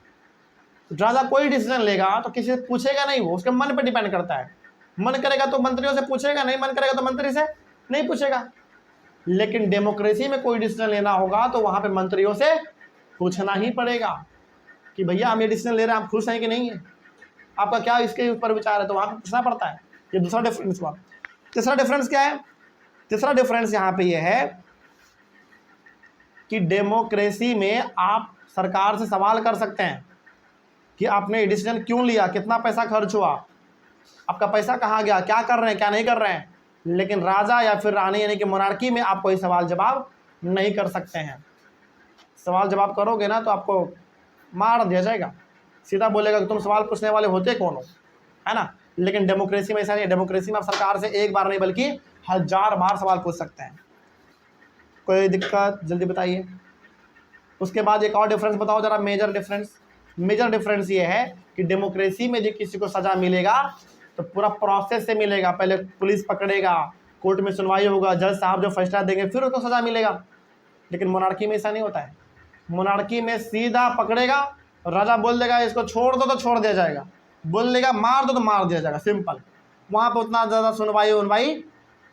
राजा कोई डिसीजन लेगा तो किसी से पूछेगा नहीं, वो उसके मन पर डिपेंड करता है। मन करेगा तो मंत्रियों से पूछेगा, नहीं मन करेगा तो मंत्री से नहीं पूछेगा। लेकिन डेमोक्रेसी में कोई डिसीजन लेना होगा तो वहां पे मंत्रियों से पूछना ही पड़ेगा कि भैया हम ये डिसीजन ले रहे हैं, आप खुश हैं कि नहीं है, आपका क्या इसके ऊपर विचार है, तो वहां पे पूछना पड़ता है। ये दूसरा डिफरेंस हुआ। तीसरा डिफरेंस क्या है? तीसरा डिफरेंस यहाँ पे ये है कि डेमोक्रेसी में आप सरकार से सवाल कर सकते हैं कि आपने ये डिसीजन क्यों लिया, कितना पैसा खर्च हुआ, आपका पैसा कहाँ गया, क्या कर रहे हैं क्या नहीं कर रहे हैं। लेकिन राजा या फिर रानी यानी कि मोनार्की में आप कोई सवाल जवाब नहीं कर सकते हैं। सवाल जवाब करोगे ना तो आपको मार दिया जाएगा, सीधा बोलेगा कि तुम सवाल पूछने वाले होते कौन हो, है ना। लेकिन डेमोक्रेसी में ऐसा नहीं है। डेमोक्रेसी में आप सरकार से एक बार नहीं बल्कि 1000 बार सवाल पूछ सकते हैं। कोई दिक्कत जल्दी बताइए। उसके बाद एक और डिफरेंस बताओ जरा, मेजर डिफरेंस। मेजर डिफरेंस ये है कि डेमोक्रेसी में जो किसी को सजा मिलेगा तो पूरा प्रोसेस से मिलेगा। पहले पुलिस पकड़ेगा, कोर्ट में सुनवाई होगा, जज साहब जो फैसला देंगे फिर उसको सजा मिलेगा। लेकिन मोनार्की में ऐसा नहीं होता है। मोनार्की में सीधा पकड़ेगा, राजा बोल देगा इसको छोड़ दो तो छोड़ दिया जाएगा, बोल देगा मार दो तो मार दिया जाएगा, सिंपल। वहाँ पे उतना ज़्यादा सुनवाई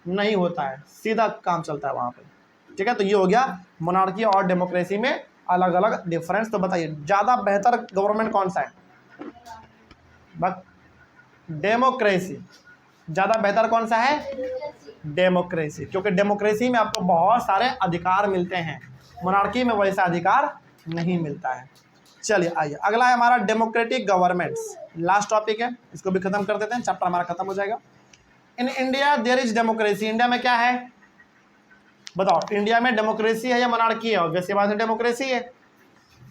नहीं होता है, सीधा काम चलता है वहाँ पे। ठीक है, तो ये हो गया मोनार्की और डेमोक्रेसी में अलग अलग डिफरेंस। तो बताइए ज़्यादा बेहतर गवर्नमेंट कौन सा है? बस डेमोक्रेसी। ज़्यादा बेहतर कौन सा है? डेमोक्रेसी, क्योंकि डेमोक्रेसी में आपको बहुत सारे अधिकार मिलते हैं, मोनार्की में वैसा अधिकार नहीं मिलता है। चलिए आइए, अगला है हमारा डेमोक्रेटिक गवर्नमेंट्स। लास्ट टॉपिक है, इसको भी खत्म कर देते हैं, चैप्टर हमारा खत्म हो जाएगा। In India there is democracy. India में क्या है बताओ? इंडिया में डेमोक्रेसी है या मोनार्की है? ऑब्वियसली बात है डेमोक्रेसी है।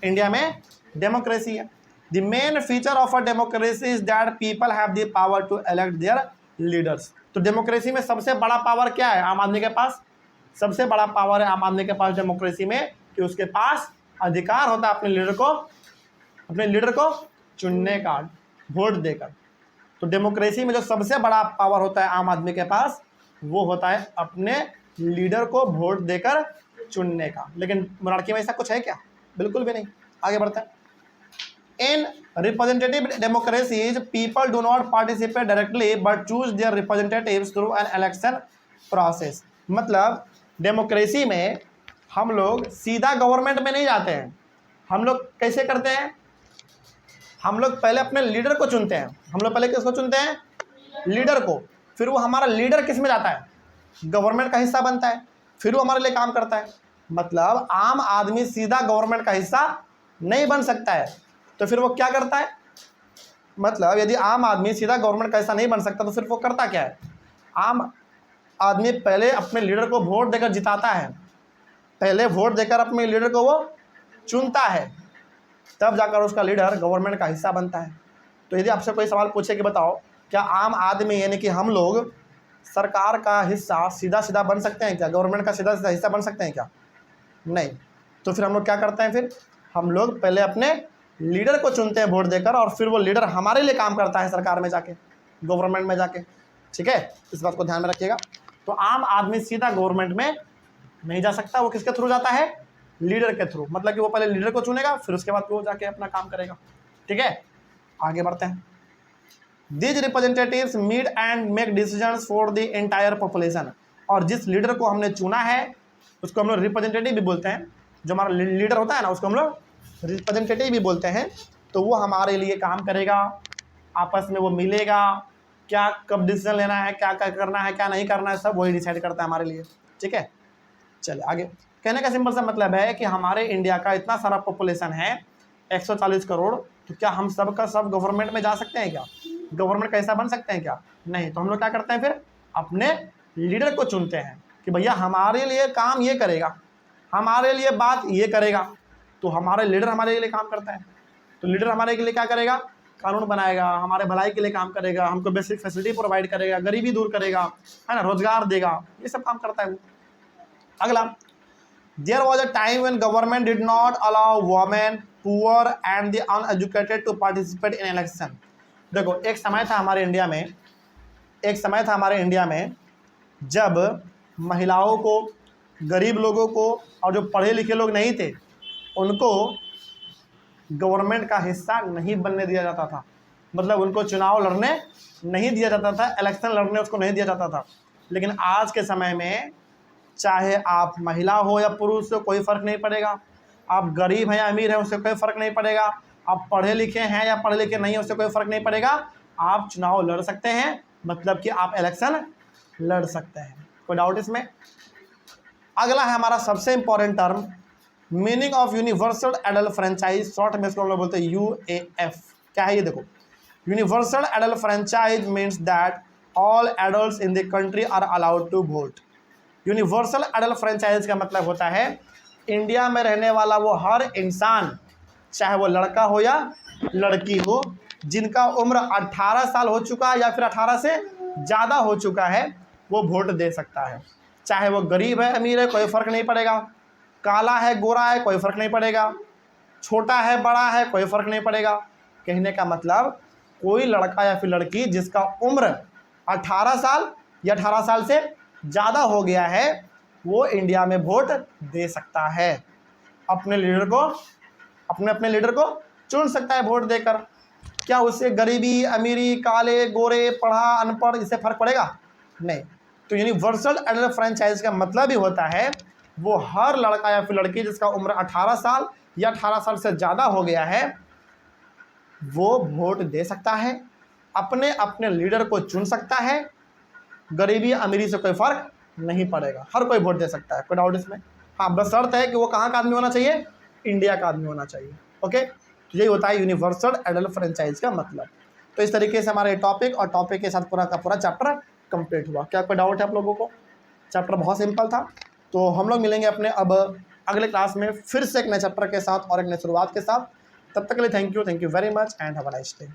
इंडिया में डेमोक्रेसी है। The main feature of a democracy is that people have the power to elect their leaders. तो डेमोक्रेसी में सबसे बड़ा पावर क्या है? आम आदमी के पास सबसे बड़ा पावर है आम आदमी के पास डेमोक्रेसी में, कि उसके पास अधिकार होता है अपने लीडर को चुनने का, वोट देकर। तो डेमोक्रेसी में जो सबसे बड़ा पावर होता है आम आदमी के पास वो होता है अपने लीडर को वोट देकर चुनने का। लेकिन मोनार्की में ऐसा कुछ है क्या? बिल्कुल भी नहीं। आगे बढ़ते हैं। In representative democracies people do not participate directly but choose there representatives through an election process. मतलब डेमोक्रेसी में हम लोग सीधा गवर्नमेंट में नहीं जाते हैं। हम लोग कैसे करते हैं? हम लोग पहले अपने लीडर को चुनते हैं। हम लोग पहले किसको चुनते हैं? लीडर को। फिर वो हमारा लीडर किस में जाता है? गवर्नमेंट का हिस्सा बनता है, फिर वो हमारे लिए काम करता है। मतलब आम आदमी सीधा गवर्नमेंट का हिस्सा नहीं बन सकता है, तो फिर वो क्या करता है? मतलब यदि आम आदमी सीधा गवर्नमेंट का हिस्सा नहीं बन सकता तो फिर वो करता क्या है? आम आदमी पहले अपने लीडर को वोट देकर जिताता है, पहले वोट देकर अपने लीडर को वो चुनता है, तब जाकर उसका लीडर गवर्नमेंट का हिस्सा बनता है। तो यदि आपसे कोई सवाल पूछे कि बताओ क्या आम आदमी यानी कि हम लोग सरकार का हिस्सा सीधा सीधा बन सकते हैं क्या? गवर्नमेंट का सीधा सीधा हिस्सा बन सकते हैं क्या? नहीं। तो फिर हम लोग क्या करते हैं? फिर हम लोग पहले अपने लीडर को चुनते हैं वोट देकर, और फिर वो लीडर हमारे लिए काम करता है सरकार में जाके, गवर्नमेंट में जाके। ठीक है, इस बात को ध्यान में रखिएगा। तो आम आदमी सीधा गवर्नमेंट में नहीं जा सकता, वो किसके थ्रू जाता है? लीडर के थ्रू। मतलब कि वो पहले लीडर को चुनेगा, फिर उसके बाद वो जाके अपना काम करेगा। ठीक है, आगे बढ़ते हैं। These representatives meet and make decisions for the entire population। और जिस लीडर को हमने चुना है उसको हम लोग रिप्रेजेंटेटिव भी बोलते हैं। जो हमारा लीडर होता है ना उसको हम लोग रिप्रेजेंटेटिव भी बोलते हैं, तो वो हमारे लिए काम करेगा, आपस में वो मिलेगा, क्या कब डिसीजन लेना है, क्या क्या करना है, क्या नहीं करना है, सब वही डिसाइड करता है हमारे लिए। ठीक है, चलिए आगे। कहने का सिंपल सा मतलब है कि हमारे इंडिया का इतना सारा पॉपुलेशन है 140 करोड़, तो क्या हम सब का सब गवर्नमेंट में जा सकते हैं क्या? गवर्नमेंट का हिस्सा बन सकते हैं क्या? नहीं। तो हम लोग क्या करते हैं, फिर अपने लीडर को चुनते हैं कि भैया हमारे लिए काम ये करेगा, हमारे लिए बात ये करेगा। तो हमारे लीडर हमारे लिए काम करता है, तो लीडर हमारे लिए क्या करेगा? कानून बनाएगा, हमारे भलाई के लिए काम करेगा, हमको बेसिक फैसिलिटी प्रोवाइड करेगा, गरीबी दूर करेगा, है ना, रोजगार देगा, ये सब काम करता है वो। अगला, there was a time when government did not allow women, poor and the uneducated to participate in election. देखो एक समय था हमारे इंडिया में जब महिलाओं को, गरीब लोगों को और जो पढ़े लिखे लोग नहीं थे उनको गवर्नमेंट का हिस्सा नहीं बनने दिया जाता था। मतलब उनको चुनाव लड़ने नहीं दिया जाता था, इलेक्शन लड़ने उसको नहीं दिया जाता था। लेकिन आज के समय में चाहे आप महिला हो या पुरुष हो, कोई फ़र्क नहीं पड़ेगा। आप गरीब हैं या अमीर हैं, उससे कोई फ़र्क नहीं पड़ेगा। आप पढ़े लिखे हैं या पढ़े लिखे नहीं हैं, उससे कोई फ़र्क नहीं पड़ेगा। आप चुनाव लड़ सकते हैं, मतलब कि आप इलेक्शन लड़ सकते हैं। कोई डाउट इसमें? अगला है हमारा सबसे important term, meaning of universal adult franchise, short में इसको हम लोग बोलते हैं UAF। क्या है ये? देखो, universal adult franchise means that all adults in the country are allowed to vote. Universal adult franchise का मतलब होता है इंडिया में रहने वाला वो हर इंसान, चाहे वो लड़का हो या लड़की हो, जिनका उम्र 18 साल हो चुका है या फिर 18 से ज़्यादा हो चुका है, वो वोट दे सकता है। चाहे वो गरीब है अमीर है, कोई फ़र्क नहीं पड़ेगा। काला है गोरा है, कोई फ़र्क नहीं पड़ेगा। छोटा है बड़ा है, कोई फ़र्क नहीं पड़ेगा। कहने का मतलब कोई लड़का या फिर लड़की जिसका उम्र 18 साल या 18 साल से ज़्यादा हो गया है, वो इंडिया में वोट दे सकता है। अपने अपने लीडर को चुन सकता है वोट देकर। क्या उससे गरीबी अमीरी, काले गोरे, पढ़ा अनपढ़, इससे फ़र्क पड़ेगा? नहीं। तो यूनिवर्सल एडल्ट फ्रेंचाइज का मतलब ही होता है वो हर लड़का या फिर लड़की जिसका उम्र 18 साल या 18 साल से ज़्यादा हो गया है, वो वोट दे सकता है, अपने अपने लीडर को चुन सकता है। गरीबी अमीरी से कोई फ़र्क नहीं पड़ेगा, हर कोई वोट दे सकता है। कोई डाउट इसमें? हाँ, बस शर्त है कि वो कहाँ का आदमी होना चाहिए? इंडिया का आदमी होना चाहिए। ओके, तो यही होता है यूनिवर्सल एडल्ट फ्रेंचाइज का मतलब। तो इस तरीके से हमारे टॉपिक और टॉपिक के साथ पूरा का पूरा चैप्टर कंप्लीट हुआ। क्या कोई डाउट है आप लोगों को? चैप्टर बहुत सिंपल था। तो हम लोग मिलेंगे अपने अब अगले क्लास में फिर से एक नए चैप्टर के साथ और एक नई शुरुआत के साथ। तब तक के लिए thank you very much and have a nice day.